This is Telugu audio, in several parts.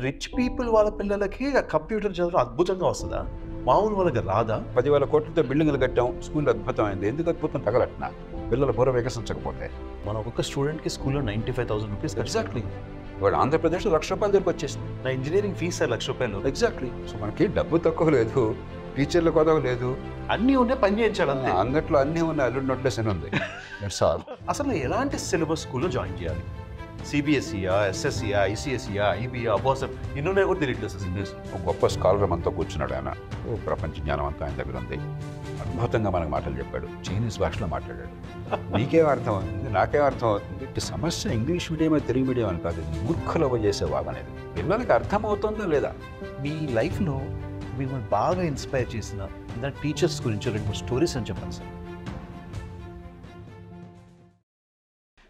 రిచ్ పీపుల్ వాళ్ళ పిల్లలకి కంప్యూటర్ చదవడం అద్భుతంగా వస్తుందా? మామూలు వాళ్ళకి రాదా? 10,000 కోట్లతో బిల్డింగ్లు కట్టాం, స్కూల్ అద్భుతమైంది. ఎందుకు అద్భుతం తగలట్నా? పిల్లల బుర్ర వికసించకపోతే. మన ఒక్కొక్క స్టూడెంట్కి స్కూల్లో 95,000 రూపీస్. ఎగ్జాక్ట్లీ. వాడు ఆంధ్రప్రదేశ్లో ₹1,00,000 దగ్గరకు వచ్చేసింది. నా engineering fees sir ₹1,00,000. Exactly. So మనకి డబ్బు తక్కువ లేదు, టీచర్ల కొదవ లేదు, అన్నీ ఉన్నాయి, పని చేయించాలి. అందట్లో అన్నీ ఉన్నాయి. అల్లుడి నోట్లేస్ అని ఉంది. That's all. అసలు ఎలాంటి సిలబస్ స్కూల్లో జాయిన్ చేయాలి? సిబిఎస్ఈయా, ఎస్ఎస్సియా, ఐసిఎస్సియా, ఐబియా, అబాసర్ ఇన్నున్నాయి కూడా తెలియట్లేదు సార్. ఒక గొప్ప స్కాలర్ మనతో కూర్చున్నాడు ఆయన. ప్రపంచ జ్ఞానం అంతా ఆయన దగ్గర ఉంది. అద్భుతంగా మనకు మాటలు చెప్పాడు, చైనీస్ భాషలో మాట్లాడాడు. నీకేం అర్థం అవుతుంది, నాకేం అర్థం అవుతుంది. సమస్య ఇంగ్లీష్ మీడియం తెలుగు మీడియం అని కాదు, మూర్ఖులవ చేసే వాదనేది. పిల్లలకి అర్థమవుతుందా లేదా? మీ లైఫ్లో మిమ్మల్ని బాగా ఇన్స్పైర్ చేసిన టీచర్స్ గురించి 2-3 స్టోరీస్ అని చెప్పండి సార్.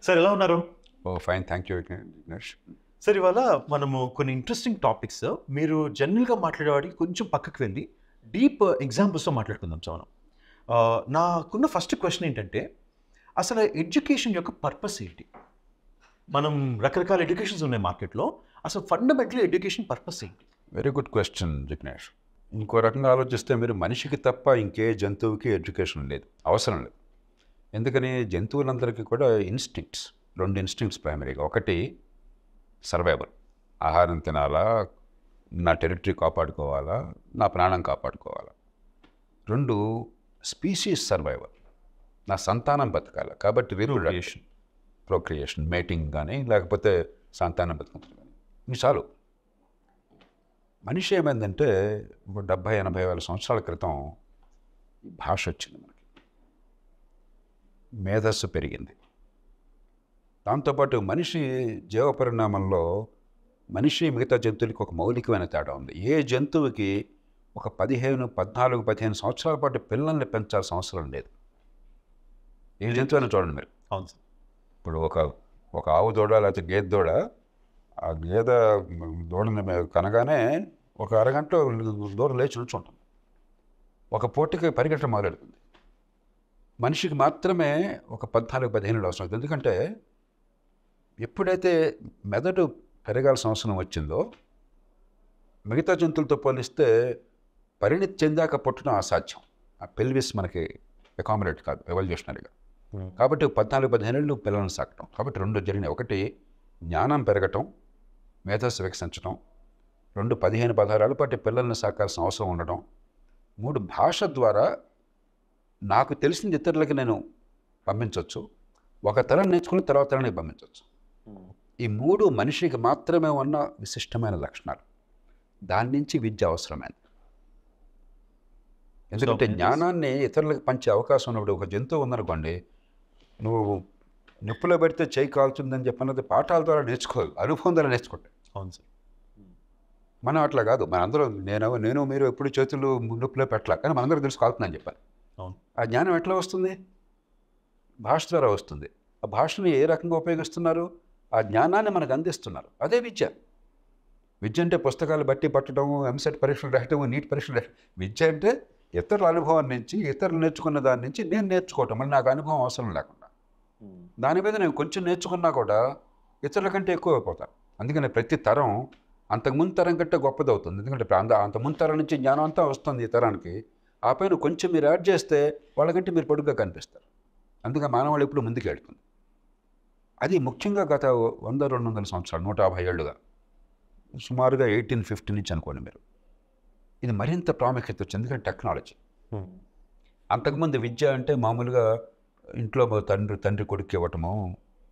సార్ ఎలా ఉన్నారు? Fine, thank you Vignesh. Sir ఇవాళ మనము కొన్ని ఇంట్రెస్టింగ్ టాపిక్స్, మీరు జనరల్గా మాట్లాడేవాడికి కొంచెం పక్కకు వెళ్ళి డీప్ ఎగ్జాంపుల్స్తో మాట్లాడుకుందాం సార్ మనం. నాకున్న ఫస్ట్ క్వశ్చన్ ఏంటంటే, అసలు ఎడ్యుకేషన్ యొక్క పర్పస్ ఏంటి? మనం రకరకాల ఎడ్యుకేషన్స్ ఉన్నాయి మార్కెట్లో, అసలు ఫండమెంటల్ ఎడ్యుకేషన్ పర్పస్ ఏంటి? Very good question Vignesh. ఇంకో రకంగా ఆలోచిస్తే మీరు మనిషికి తప్ప ఇంకే జంతువుకి ఎడ్యుకేషన్ లేదు, అవసరం లేదు. ఎందుకని జంతువులందరికీ కూడా ఇన్స్టింక్ట్స్, 2 ఇన్స్టింక్ట్స్ ప్రైమరీగా. ఒకటి సర్వైవల్, ఆహారం తినాలా, నా టెరిటరీ కాపాడుకోవాలా, నా ప్రాణం కాపాడుకోవాలా. 2 స్పీషీస్ సర్వైవల్, నా సంతానం బతకాలి. కాబట్టి ప్రొక్రియేషన్, మేటింగ్ కానీ లేకపోతే సంతానం బతుకుతుంది కానీ ఇవి చాలు. మనిషి ఏమైందంటే ఒక 70-80 వేల సంవత్సరాల క్రితం భాష వచ్చింది, మనకి మేధస్సు పెరిగింది. దాంతోపాటు మనిషి జీవపరిణామంలో మనిషి మిగతా జంతువులకి ఒక మౌలికమైన తేడా ఉంది. ఏ జంతువుకి ఒక 14-15 సంవత్సరాల పాటు పిల్లల్ని పెంచాల్సిన అవసరం లేదు. ఏ జంతువు అయినా చూడండి మీరు. అవును సార్. ఇప్పుడు ఒక ఆవు దూడ లేకపోతే గేదె దూడ, ఆ గేదె దూడని కనగానే ఒక అరగంటలో దూడ లేచి నుంచుంటుంది, ఒక పూటకి పరిగెట్టడం మొదలెడుతుంది. మనిషికి మాత్రమే ఒక 14-15 అవసరం అవుతుంది. ఎందుకంటే ఎప్పుడైతే మెదడు పెరగాల్సిన అవసరం వచ్చిందో, మిగతా జంతువులతో పోలిస్తే పరిణితి చెందాక పుట్టడం అసాధ్యం. ఆ పెల్విస్ మనకి అకామిడేట్ కాదు ఎవల్యూషనరీగా. కాబట్టి 14-15 ఏళ్ళు పిల్లలను సాకటం. కాబట్టి 2 జరిగినాయి. ఒకటి జ్ఞానం పెరగటం, మేధస్సు వికసించడం. 2 15-16 ఏళ్ళ పాటు పిల్లల్ని సాకాల్సిన అవసరం ఉండడం. 3 భాష ద్వారా నాకు తెలిసిన ఇతరులకి నేను పంపించవచ్చు. ఒక తరం నేర్చుకుని తర్వాత తరానికి పంపించవచ్చు. ఈ 3 మనిషికి మాత్రమే ఉన్న విశిష్టమైన లక్షణాలు. దాని నుంచి విద్య అవసరమైంది. ఎందుకంటే జ్ఞానాన్ని ఇతరులకు పంచే అవకాశం ఉన్నప్పుడు, ఒక జంతువు ఉందనుకోండి, నువ్వు నిప్పులో పెడితే చేయి కాల్చుందని చెప్పన్నది పాఠాల ద్వారా నేర్చుకోవాలి, అనుభవం ద్వారా నేర్చుకుంటే. అవును సార్. మనం అట్లా కాదు. మనందరూ నేను మీరు ఎప్పుడు చేతులు నిప్పులో పెట్టాలి, కానీ మనందరూ తెలుసు కాలుతుందని చెప్పాలి. అవును. ఆ జ్ఞానం ఎట్లా వస్తుంది? భాష ద్వారా వస్తుంది. ఆ భాషను ఏ రకంగా ఉపయోగిస్తున్నారు? ఆ జ్ఞానాన్ని మనకు అందిస్తున్నారు. అదే విద్య. విద్య అంటే పుస్తకాలు బట్టి పట్టడం, ఎంసెట్ పరీక్షలు రాయటం, నీట్ పరీక్షలు రాయటం. విద్య అంటే ఇతరుల అనుభవం నుంచి, ఇతరులు నేర్చుకున్న దాని నుంచి నేను నేర్చుకోవటం. మళ్ళీ నాకు అనుభవం అవసరం లేకుండా దాని మీద నేను కొంచెం నేర్చుకున్నా కూడా ఇతరుల కంటే ఎక్కువ అయిపోతాను. అందుకని ప్రతి తరం అంతకుముందు తరం కంటే గొప్పది అవుతుంది. ఎందుకంటే అంతకుముందు తరం నుంచి జ్ఞానం అంతా వస్తుంది ఈ తరానికి. ఆ పైన కొంచెం మీరు యాడ్ చేస్తే వాళ్ళకంటే మీరు పొడుగ్గా కనిపిస్తారు. అందుకే మానవాళి ఇప్పుడు ముందుకు వెళ్తుంది. అది ముఖ్యంగా గత 100-200 సంవత్సరాలు, 150 ఏళ్ళుగా, సుమారుగా 1850 నుంచి అనుకోండి మీరు, ఇది మరింత ప్రాముఖ్యత వచ్చింది. ఎందుకంటే టెక్నాలజీ. అంతకుముందు విద్య అంటే మామూలుగా ఇంట్లో తండ్రి కొడుకు ఇవ్వటము,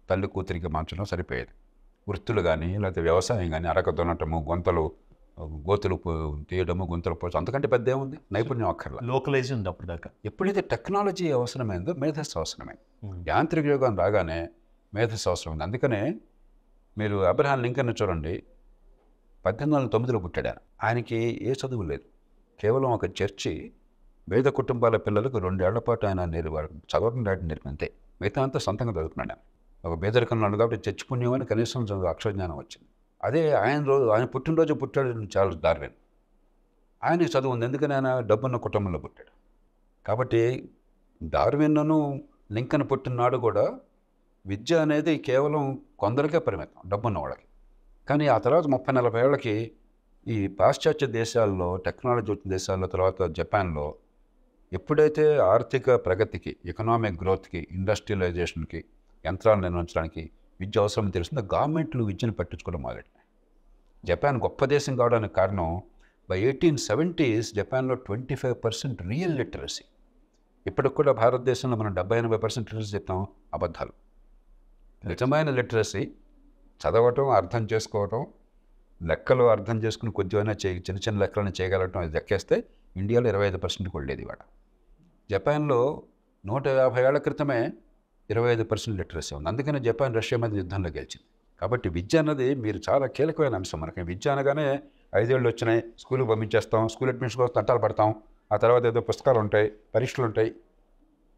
తల్లి కూతురికి మార్చడం సరిపోయేది. వృత్తులు కానీ లేకపోతే వ్యవసాయం కానీ, అరక దున్నటము, గోతులు తీయడము, గుంతలు పోచడం, అంతకంటే పెద్ద ఏముంది? నైపుణ్యం అక్కర్లా. లోకలైజ్ ఉంది అప్పుడు దాకా. ఎప్పుడైతే టెక్నాలజీ అవసరమైందో మేధస్సు అవసరమైంది. యాంత్రిక యుగం రాగానే మేధస్సు అవసరమైంది. అందుకనే మీరు అబ్రహాం లింకన్ చూడండి, 1809లో పుట్టాడు ఆయన. ఆయనకి ఏ చదువు లేదు. కేవలం ఒక చర్చి వేద కుటుంబాల పిల్లలకు 2 ఏళ్ల పాటు ఆయన చదవడం రాయడం నేర్పింది. మిగతా అంతా సొంతంగా చదువుకున్నాడు. ఒక పేదరికంలో ఉన్నాడు కాబట్టి చర్చి పుణ్యం అని కనీసం అక్షరజ్ఞానం వచ్చింది. అదే ఆయన పుట్టినరోజు పుట్టాడు చార్లెస్ డార్విన్. ఆయనకి చదువు ఉంది. ఎందుకని ఆయన డబ్బున్న కుటుంబంలో పుట్టాడు. కాబట్టి డార్విన్ను లింకన్ పుట్టినాడు కూడా విద్య అనేది కేవలం కొందరికే పరిమితం, డబ్బున్న వాళ్ళకి. కానీ ఆ తర్వాత 30-40 ఏళ్ళకి ఈ పాశ్చాత్య దేశాల్లో, టెక్నాలజీ వచ్చిన దేశాల్లో, తర్వాత జపాన్లో ఎప్పుడైతే ఆర్థిక ప్రగతికి, ఎకనామిక్ గ్రోత్కి, ఇండస్ట్రియలైజేషన్కి, యంత్రాలు నిర్మించడానికి విద్య అవసరం తెలిసిందో గవర్నమెంట్లు విద్యను పట్టించుకోవడం మొదలెట్టినాయి. జపాన్ గొప్ప దేశం కావడానికి కారణం బై 1870s జపాన్లో 25% రియల్ లిటరసీ. ఇప్పటికి కూడా భారతదేశంలో మనం 70-80% లిటరసీ చెప్తాం, అబద్ధాలు. నిజమైన లిటరసీ చదవటం, అర్థం చేసుకోవటం, లెక్కలు అర్థం చేసుకుని కొద్దిగా చిన్న చిన్న లెక్కలను చేయగలగటం, అది లెక్కేస్తే ఇండియాలో 25% ఉండేది ఇవాళ. జపాన్లో 150 ఏళ్ల క్రితమే 25% లిటరసీ ఉంది. అందుకనే జపాన్ రష్యా మీద యుద్ధంలో గెలిచింది. కాబట్టి విద్య అన్నది మీరు చాలా కీలకమైన అంశం. మనకి విద్య అనగానే 5 ఏళ్ళు వచ్చినాయి, స్కూల్కి పంపించేస్తాం, స్కూల్ అడ్మిషన్ కోసం తంటాలు పడతాం, ఆ తర్వాత ఏదో పుస్తకాలు ఉంటాయి, పరీక్షలు ఉంటాయి.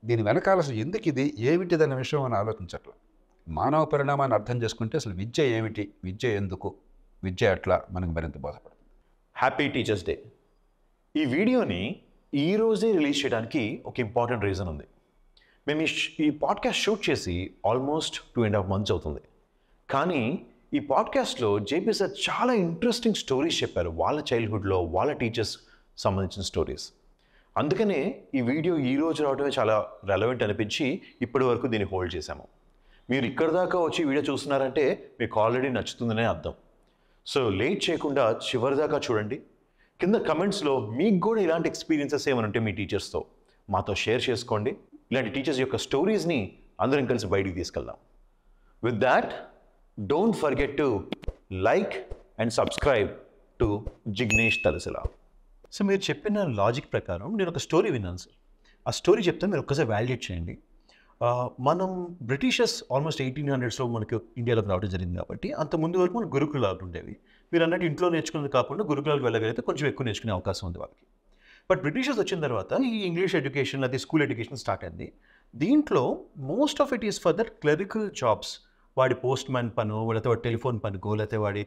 దీని వెనకాల అసలు ఎందుకు ఇది, ఏమిటిది అనే విషయం మనం ఆలోచించట్లేదు. మానవ పరిణామాన్ని అర్థం చేసుకుంటే అసలు విద్య ఏమిటి, విద్య ఎందుకు, విద్య ఎట్లా మనకు మరింత బోధపడుతుంది. Happy teachers day. ఈ వీడియోని ఈరోజే రిలీజ్ చేయడానికి ఒక ఇంపార్టెంట్ రీజన్ ఉంది. మేము ఈ పాడ్కాస్ట్ షూట్ చేసి ఆల్మోస్ట్ 2.5 months అవుతుంది. కానీ ఈ పాడ్కాస్ట్లో జేపీ సార్ చాలా ఇంట్రెస్టింగ్ స్టోరీస్ చెప్పారు, వాళ్ళ చైల్డ్హుడ్లో వాళ్ళ టీచర్స్ సంబంధించిన స్టోరీస్. అందుకనే ఈ వీడియో ఈరోజు రావడమే చాలా రెలవెంట్ అనిపించి ఇప్పటి వరకు దీన్ని హోల్డ్ చేశాము. మీరు ఇక్కడ దాకా వచ్చి వీడియో చూస్తున్నారంటే మీకు ఆల్రెడీ నచ్చుతుందనే అర్థం. సో లేట్ చేయకుండా చివరి దాకా చూడండి. కింద కమెంట్స్లో మీకు కూడా ఇలాంటి ఎక్స్పీరియన్సెస్ ఏమైనా ఉంటే మీ టీచర్స్తో మాతో షేర్ చేసుకోండి. ఇలాంటి టీచర్స్ యొక్క స్టోరీస్ని అందరం కలిసి బయటికి తీసుకెళ్దాం. With that, don't forget to like and subscribe to Jignesh Talasila. So మీరు చెప్పిన లాజిక్ ప్రకారం నేను ఒక స్టోరీ విన్నాను సార్. ఆ స్టోరీ చెప్తే మీరు ఒక్కసారి వ్యాలిడేట్ చేయండి. మనం బ్రిటిషర్స్ ఆల్మోస్ట్ 1800sలో మనకి ఇండియాలోకి రావడం జరిగింది కాబట్టి అంత ముందు వరకు మన గురుకులాలు ఉండేవి. మీరు అన్నట్టు ఇంట్లో నేర్చుకున్నది కాకుండా గురుకులాలకు వెళ్ళగలిగితే కొంచెం ఎక్కువ నేర్చుకునే అవకాశం ఉంది వాళ్ళకి. బట్ బ్రిటిషర్స్ వచ్చిన తర్వాత ఈ ఇంగ్లీష్ ఎడ్యుకేషన్, అది స్కూల్ ఎడ్యుకేషన్ స్టార్ట్ అయింది. దీంట్లో most of it is for that clerical jobs. వాడి పోస్ట్ మ్యాన్ పను, లేకపోతే వాడి టెలిఫోన్ పనుకో, లేకపోతే వాడి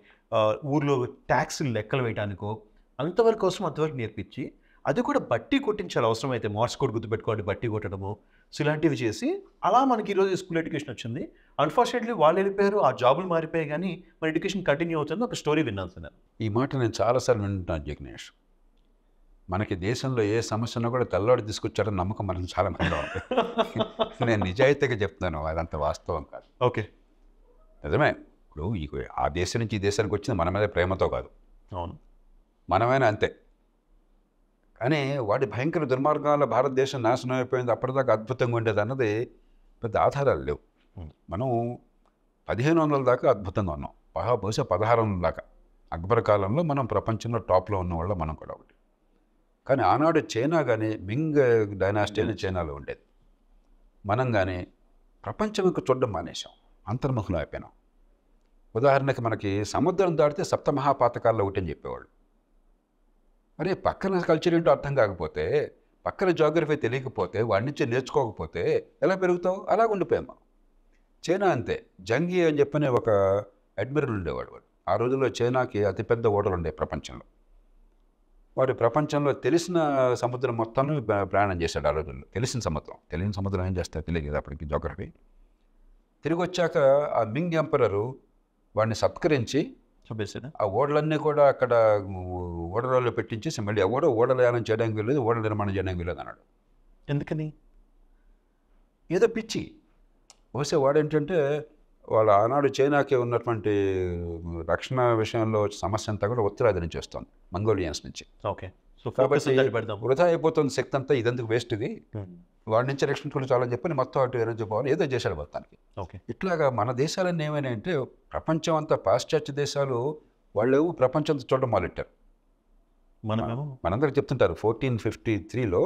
ఊర్లో ట్యాక్సులు లెక్కలు వేయడానికో, అంతవరకు కోసం అంతవరకు నేర్పించి, అది కూడా బట్టి కొట్టించాలి అవసరమైతే. మార్క్స్ కోడ్ గుర్తుపెట్టుకోవాలి, బట్టి కొట్టడము, సో ఇలాంటివి చేసి అలా మనకి ఈరోజు స్కూల్ ఎడ్యుకేషన్ వచ్చింది. అన్ఫార్చునేట్లీ వాళ్ళు వెళ్ళిపోయారు, ఆ జాబులు మారిపోయాయి, కానీ మన ఎడ్యుకేషన్ కంటిన్యూ అవుతుంది. ఒక స్టోరీ విన్నాను సార్ నేను. ఈ మాట నేను చాలాసార్లు వింటున్నాను జిగ్నేష్. మనకి దేశంలో ఏ సమస్య ఉన్నా కూడా తెల్లవాడు తీసుకొచ్చారని నమ్మకం మనకు చాలా మందిలో ఉంది. నేను నిజాయితీగా చెప్తున్నాను, అదంత వాస్తవం కాదు. ఓకే, నిజమే. ఇప్పుడు ఆ దేశం నుంచి ఈ దేశానికి వచ్చింది మన మీద ప్రేమతో కాదు, అవును, మనమైనా అంతే. కానీ వాటి భయంకర దుర్మార్గాల భారతదేశం నాశనం అయిపోయింది, అప్పటిదాకా అద్భుతంగా ఉండేది అన్నది పెద్ద ఆధారాలు లేవు. మనం 1500 దాకా అద్భుతంగా ఉన్నాం, బహుశా 1600 దాకా. అక్బర్ కాలంలో మనం ప్రపంచంలో టాప్లో ఉన్న వాళ్ళం మనం కూడా ఒకటి. కానీ ఆనాడు చైనా కానీ, మింగ్ డైనాసిటీ అని చైనాలో ఉండేది. మనం కానీ ప్రపంచం యొక్క చూడడం మానేశాం, అంతర్ముఖంలో అయిపోయినాం. ఉదాహరణకి మనకి సముద్రం దాటితే సప్తమహాపాతకాల్లో ఒకటి అని చెప్పేవాళ్ళు. అరే పక్కన కల్చర్ ఏంటో అర్థం కాకపోతే, పక్కన జాగ్రఫీ తెలియకపోతే, వాడి నుంచి నేర్చుకోకపోతే ఎలా పెరుగుతావు? అలా ఉండిపోయాం మనం. చైనా అంతే. జంగి అని చెప్పని ఒక అడ్మిరల్ ఉండేవాడు. వాడు ఆ రోజుల్లో చైనాకి అతిపెద్ద ఓడలు ఉండే ప్రపంచంలో. వాడు ప్రపంచంలో తెలిసిన సముద్రం మొత్తాన్ని ప్రయాణం చేశాడు ఆ రోజుల్లో. తెలిసిన సముద్రం, తెలియని సముద్రం ఏం చేస్తారో తెలియదు కదా అప్పటికి జోగ్రఫీ. తిరిగి వచ్చాక ఆ మింగ్ ఎంపరరు వాడిని సత్కరించి ఆ ఓడలన్నీ కూడా అక్కడ ఓడలలో పెట్టించేసి మళ్ళీ ఎవడో ఓడలయానం చేయడానికి వెళ్ళలేదు, ఓడల నిర్మాణం చేయడానికి వెళ్ళలేదు అన్నాడు. ఎందుకని? ఏదో పిచ్చి. బహుశా వాడేంటంటే వాళ్ళ ఆనాడు చైనాకి ఉన్నటువంటి రక్షణ విషయంలో సమస్య అంతా కూడా ఉత్తరాది నుంచి వస్తుంది, మంగోలియన్స్ నుంచి. ఓకే, సో కాబట్టి వృధా అయిపోతుంది శక్తి అంతా, ఇదందుకు వేస్ట్ ఇది, వాడి నుంచి రక్షించుకుని చాలని చెప్పి మొత్తం అటు ఎనర్జీ పోవాలి ఏదో చేశాడు మొత్తానికి. ఓకే, ఇట్లాగా మన దేశాలన్నీ ఏమైనా అంటే ప్రపంచం అంతా పాశ్చాత్య దేశాలు వాళ్ళు ప్రపంచంతో చూడడం మొదలెట్టారు. మనందరికి చెప్తుంటారు 1453లో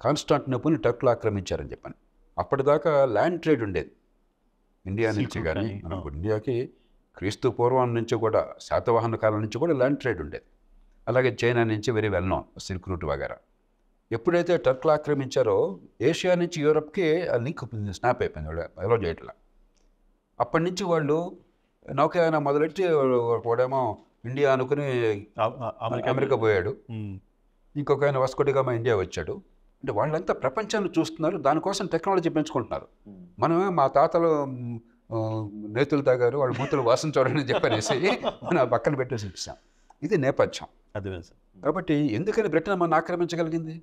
కాన్స్టాంటినోపుల్ని టర్కులు ఆక్రమించారని చెప్పాను. అప్పటిదాకా ల్యాండ్ ట్రేడ్ ఉండేది ఇండియా నుంచి. కానీ మనకు ఇండియాకి క్రీస్తు పూర్వం నుంచి కూడా, శాతవాహన కాలం నుంచి కూడా ల్యాండ్ ట్రేడ్ ఉండేది. అలాగే చైనా నుంచి very well known silk route వగేరా. ఎప్పుడైతే టర్కులు ఆక్రమించారో ఏషియా నుంచి యూరప్కి ఆ లింక్ స్నాప్ అయిపోయింది, వాళ్ళు అలో చేయట్లా. అప్పటి నుంచి వాళ్ళు నౌకాయాన మొదలెట్టి వాడేమో ఇండియా అనుకుని అమెరికా పోయాడు, ఇంకొక ఆయన వాస్కోడిగామా ఇండియా వచ్చాడు. అంటే వాళ్ళంతా ప్రపంచాన్ని చూస్తున్నారు, దానికోసం టెక్నాలజీ పెంచుకుంటున్నారు. మనమే మా తాతలు నేతులు తాగారు, వాళ్ళు మూతులు వాసన చూడని చెప్పనేసి మనం పక్కన పెట్టేసి ఇస్తాం. ఇది నేపథ్యం. అదే సార్. కాబట్టి ఎందుకని బ్రిటన్ మనం ఆక్రమించగలిగింది?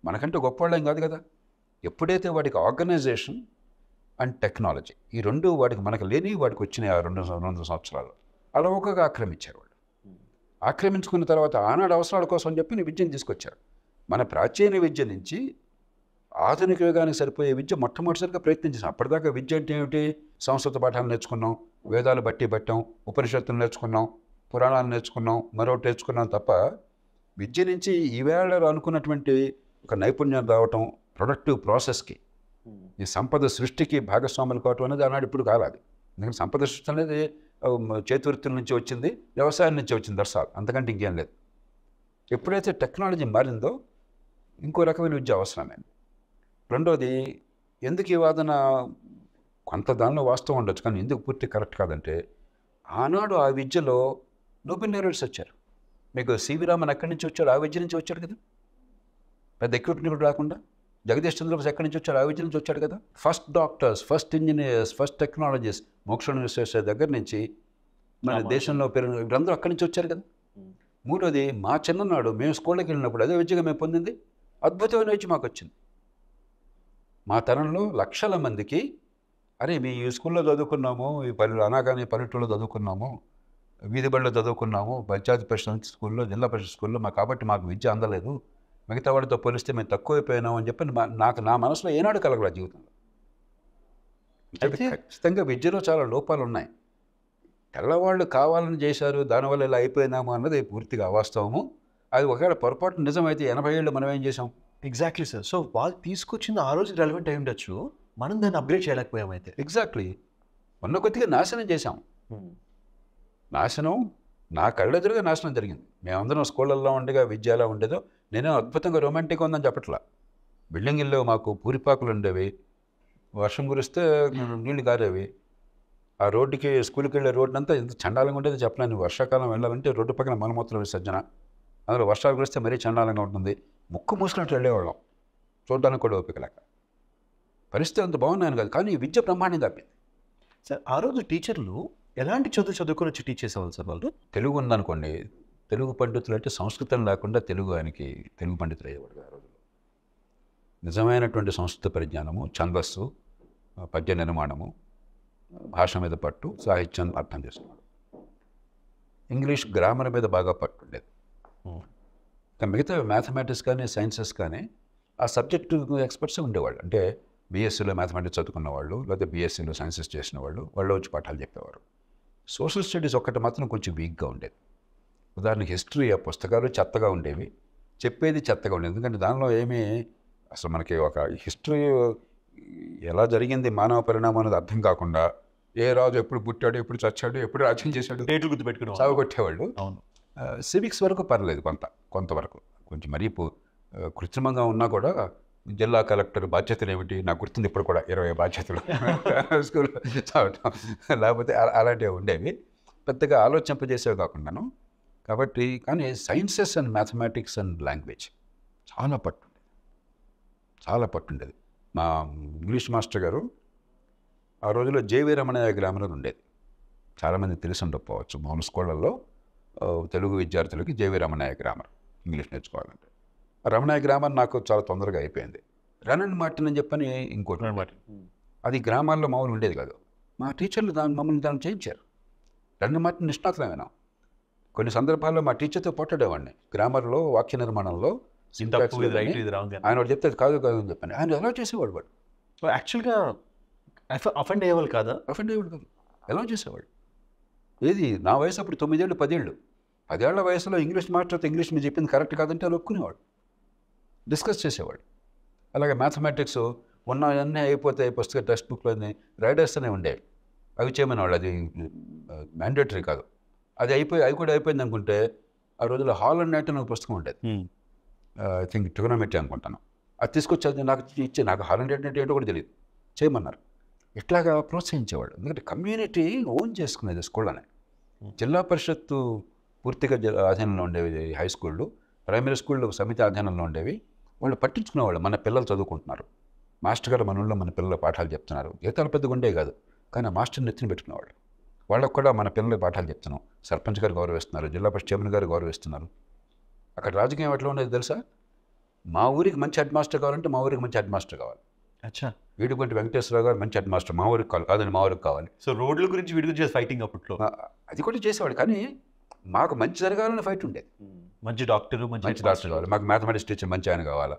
మనకంటే గొప్పవాళ్ళేం కాదు కదా. ఎప్పుడైతే వాడికి ఆర్గనైజేషన్ అండ్ టెక్నాలజీ ఈ రెండు వాడికి మనకు లేని వాడికి వచ్చినాయి ఆ రెండు సంవత్సరాలు అలవోకగా ఆక్రమించారు వాళ్ళు. ఆక్రమించుకున్న తర్వాత ఆనాడు అవసరాల కోసం అని చెప్పి విద్యను తీసుకొచ్చారు. మన ప్రాచీన విద్య నుంచి ఆధునిక యుగానికి సరిపోయే విద్య మొట్టమొదటిసారిగా ప్రయత్నించాం. అప్పటిదాకా విద్య అంటే ఏమిటి? సంస్కృత పాఠాలు నేర్చుకున్నాం, వేదాలు బట్టి పట్టాం, ఉపనిషత్తులు నేర్చుకున్నాం, పురాణాలు నేర్చుకున్నాం, మరొకటి నేర్చుకున్నాం తప్ప విద్య నుంచి ఈవేళ అనుకున్నటువంటి ఒక నైపుణ్యం రావటం, ప్రొడక్టివ్ ప్రాసెస్కి, ఈ సంపద సృష్టికి భాగస్వాములు కావటం అనేది ఆనాడు ఇప్పుడు కాలేదు. ఎందుకంటే సంపద సృష్టి అనేది చేతివృత్తుల నుంచి వచ్చింది, వ్యవసాయం నుంచి వచ్చింది, దర్శాలు, అంతకంటే ఇంకేం లేదు. ఎప్పుడైతే టెక్నాలజీ మారిందో ఇంకో రకమైన విద్య అవసరమైంది. రెండోది, ఎందుకు ఈ వాదన కొంత దానిలో వాస్తవం ఉండొచ్చు, కానీ ఎందుకు పూర్తి కరెక్ట్ కాదంటే ఆనాడు ఆ విద్యలో నోబెల్ laureates వచ్చారు. మీకు సివి రామన్ ఎక్కడి నుంచి వచ్చాడు? ఆ విద్య నుంచి వచ్చాడు కదా. పెద్ద ఎక్విప్మెంట్ కూడా రాకుండా. జగదీష్ చంద్రబోస్ ఎక్కడి నుంచి వచ్చాడు? ఆ విద్య నుంచి వచ్చాడు కదా. First doctors, first engineers, first technologist, మోక్ష విశ్వేశ్వర దగ్గర నుంచి మన దేశంలో పెరిగిన వీళ్ళందరూ అక్కడి నుంచి వచ్చారు కదా. మూడోది, మా చిన్ననాడు మేము స్కూళ్ళకి వెళ్ళినప్పుడు అదే విద్యగా మేము పొందింది అద్భుతమైన విద్య మాకు వచ్చింది. మా తరంలో లక్షల మందికి అరే మీ ఈ స్కూల్లో చదువుకున్నాము, ఈ అనాగాని పల్లెటూళ్ళలో చదువుకున్నాము, వీధి బడిలో చదువుకున్నాము, పంచాయతీ పరిషత్ స్కూల్లో, జిల్లా పరిషత్ స్కూల్లో, కాబట్టి మాకు విద్య అందలేదు, మిగతా వాడితో పోలిస్తే మేము తక్కువైపోయినాము అని చెప్పి నా మనసులో ఏనాడు కలగల జీవితంలో. ఖచ్చితంగా విద్యలో చాలా లోపాలు ఉన్నాయి. తెల్లవాళ్ళు కావాలని చేశారు, దానివల్ల ఇలా అయిపోయినాము అన్నది పూర్తిగా అవాస్తవము. అది ఒకవేళ పొరపాటు నిజమైతే 80 ఏళ్ళు మనం ఏం చేసాం? Exactly sir. సో వాళ్ళు తీసుకొచ్చింది ఆ రోజు రెలవెంట్ అయి ఉండొచ్చు, మనం దాన్ని అప్గ్రేడ్ చేయలేకపోయాం అయితే. ఎగ్జాక్ట్లీ. మొన్న కొద్దిగా నాశనం చేశాం. నాశనం నా కళ్ళెదురుగా నాశనం జరిగింది. మేమందరం స్కూళ్ళల్లో ఉండగా విద్య ఎలా ఉండేదో, నేనే అద్భుతంగా రొమాంటిక్గా ఉందని చెప్పట్లా. బిల్డింగ్ ఇల్లు మాకు పూరిపాకులు ఉండేవి, వర్షం కురిస్తే నీళ్లు గారేవి. ఆ రోడ్డుకి స్కూల్కి వెళ్ళే రోడ్డు అంతా ఎంత చండాలంగా ఉండేది చెప్పలేను. వర్షాకాలం వెళ్ళాలంటే రోడ్డు పక్కన మలమూత్ర విసర్జన, అందులో వర్షాలు కురిస్తే మరీ చండాలంగా ఉంటుంది. ముక్కు మూసుకున్నట్టు వెళ్ళేవాళ్ళం, చూడడానికి కూడా ఓపిక లేక. పరిస్థితి అంత బాగున్నాను కాదు, కానీ విద్య బ్రహ్మాండం తప్పింది. సార్ ఆ రోజు టీచర్లు ఎలాంటి చదువుకొని వచ్చి టీచ్ చేసేవాళ్ళు సార్ వాళ్ళు? తెలుగు ఉందనుకోండి, తెలుగు పండితులు అంటే సంస్కృతం లేకుండా తెలుగు పండితులు అయ్యేవాడు ఆ రోజుల్లో. నిజమైనటువంటి సంస్కృత పరిజ్ఞానము, ఛందస్సు, పద్య నిర్మాణము, భాష మీద పట్టు, సాహిత్యం అర్థం చేసుకున్నాడు. ఇంగ్లీష్ గ్రామర్ మీద బాగా పట్టు ఉండేది. మిగతా మ్యాథమెటిక్స్ కానీ సైన్సెస్ కానీ ఆ సబ్జెక్టు ఎక్స్పర్ట్స్ ఉండేవాళ్ళు. అంటే బీఎస్సీలో మ్యాథమెటిక్స్ చదువుకున్న వాళ్ళు, లేదా బీఎస్సీలో సైన్సెస్ చేసిన వాళ్ళు వచ్చి పాఠాలు చెప్పేవారు. సోషల్ స్టడీస్ ఒక్కటి మాత్రం కొంచెం వీక్గా ఉండేది. ఉదాహరణకి హిస్టరీ, ఆ పుస్తకాలు చెత్తగా ఉండేవి, చెప్పేది చెత్తగా ఉండేది. ఎందుకంటే దానిలో అసలు మనకి ఒక హిస్టరీ ఎలా జరిగింది, మానవ పరిణామం అనేది అర్థం కాకుండా ఏ రాజు ఎప్పుడు పుట్టాడు, ఎప్పుడు చచ్చాడు, ఎప్పుడు రాజ్యం చేశాడు, డేట్లు గుర్తుపెట్టుకుని సాగుకొట్టేవాళ్ళు. అవును. సివిక్స్ వరకు పర్లేదు, కొంతవరకు కొంచెం మరీ కృత్రిమంగా ఉన్నా కూడా జిల్లా కలెక్టర్ బాధ్యతలు ఏమిటి నాకు గుర్తుంది ఇప్పుడు కూడా, 20 బాధ్యతలు స్కూల్లో చదవటం, లేకపోతే అలాంటివి ఉండేవి. పెద్దగా ఆలోచింపజేసేవి కాకుండాను. కాబట్టి కానీ sciences and mathematics and language చాలా పట్టుండేది. మా ఇంగ్లీష్ మాస్టర్ గారు ఆ రోజుల్లో జేవి రమణయ్య గ్రామర్ ఉండేది. చాలామంది తెలిసి ఉండకపోవచ్చు. మామూలు స్కూళ్ళల్లో తెలుగు విద్యార్థులకి జేవి రమణయ్య గ్రామర్ ఇంగ్లీష్ నేర్చుకోవాలంటే, రమణయ్య గ్రామర్ నాకు చాలా తొందరగా అయిపోయింది. రన్ అండ్ మార్టిన్ అని చెప్పని ఇంకోటి, అది గ్రామాల్లో మామూలు ఉండేది కాదు. మా టీచర్లు మమ్మల్ని చేయించారు. రన్ అండ్ మార్టిన్ నిష్ణాతులమైనా. కొన్ని సందర్భాల్లో మా టీచర్తో పోట్లాడేవాడిని గ్రామర్లో, వాక్య నిర్మాణంలో. ఆయన వాడు చెప్తే కాదు అని చెప్పాను. ఆయన ఎలా చేసేవాడు వాడు. సో యాక్చువల్గా అఫెండ్ అయ్యేవాళ్ళు కాదు. ఎలా చేసేవాడు. ఏది నా వయసు అప్పుడు 9 ఏళ్ళు 10 ఏళ్ళు. 10 ఏళ్ల వయసులో ఇంగ్లీష్ మాస్టర్తో ఇంగ్లీష్ మీరు చెప్పింది కరెక్ట్ కాదంటే వాళ్ళు ఒప్పుకునేవాడు, డిస్కస్ చేసేవాడు. అలాగే మ్యాథమెటిక్స్ ఉన్నవన్నీ అయిపోతాయి పుస్తక టెక్స్ట్ బుక్లోని రైడర్స్ అనే ఉండేవి, అవి చేయమనేవాళ్ళు. అది మ్యాండేటరీ కాదు. అవి కూడా అయిపోయింది అనుకుంటే ఆ రోజుల్లో హాలండ్ నైట్ అని ఒక పుస్తకం ఉండేది. ఐ థింక్ ట్రిగోనోమెట్రీ అనుకుంటాను. అది తీసుకొచ్చి నాకు హాలండ్ నైట్ అంటే ఏంటో కూడా తెలియదు, చేయమన్నారు. ఇట్లాగా ప్రోత్సహించేవాడు. ఎందుకంటే కమ్యూనిటీ ఓన్ చేసుకునేది స్కూళ్ళనే. జిల్లా పరిషత్తు పూర్తిగా ఆధీనంలో ఉండేవి హై స్కూళ్ళు, ప్రైమరీ స్కూళ్ళు సమితి ఆధీనంలో ఉండేవి. వాళ్ళు పట్టించుకునేవాళ్ళు, మన పిల్లలు చదువుకుంటున్నారు, మాస్టర్ గారు మన ఊళ్ళో మన పిల్లల పాఠాలు చెప్తున్నారు. జీతాలు పెద్దగా ఉండేవి కాదు, కానీ ఆ మాస్టర్ని ఎత్తుని పెట్టుకునేవాళ్ళు. వాళ్ళకు కూడా మన పిల్లలకి పాఠాలు చెప్తున్నాం. సర్పంచ్ గారు గౌరవిస్తున్నారు, జిల్లా పరిషత్ చైర్మన్ గారు గౌరవిస్తున్నారు. అక్కడ రాజకీయం ఎట్లా ఉండేది తెలుసా? మా ఊరికి మంచి హెడ్ మాస్టర్ కావాలంటే మా ఊరికి మంచి హెడ్ మాస్టర్ కావాలి. అచ్చా. వీడికొంటి వెంకటేశ్వరరావు గారు మంచి హెడ్ మాస్టర్ మా ఊరికి కావాలి, కాదండి మా ఊరికి కావాలి. సో రోడ్ల గురించి వీడి గురించి ఫైటింగ్ అప్పట్లో. అది కూడా చేసేవాడు, కానీ మాకు మంచి జరగాలని ఫైట్ ఉండేది. మంచి డాక్టర్, మంచి డాక్టర్ కావాలి, మాకు మ్యాథమెటిక్స్ టీచర్ మంచి ఆయన కావాలా,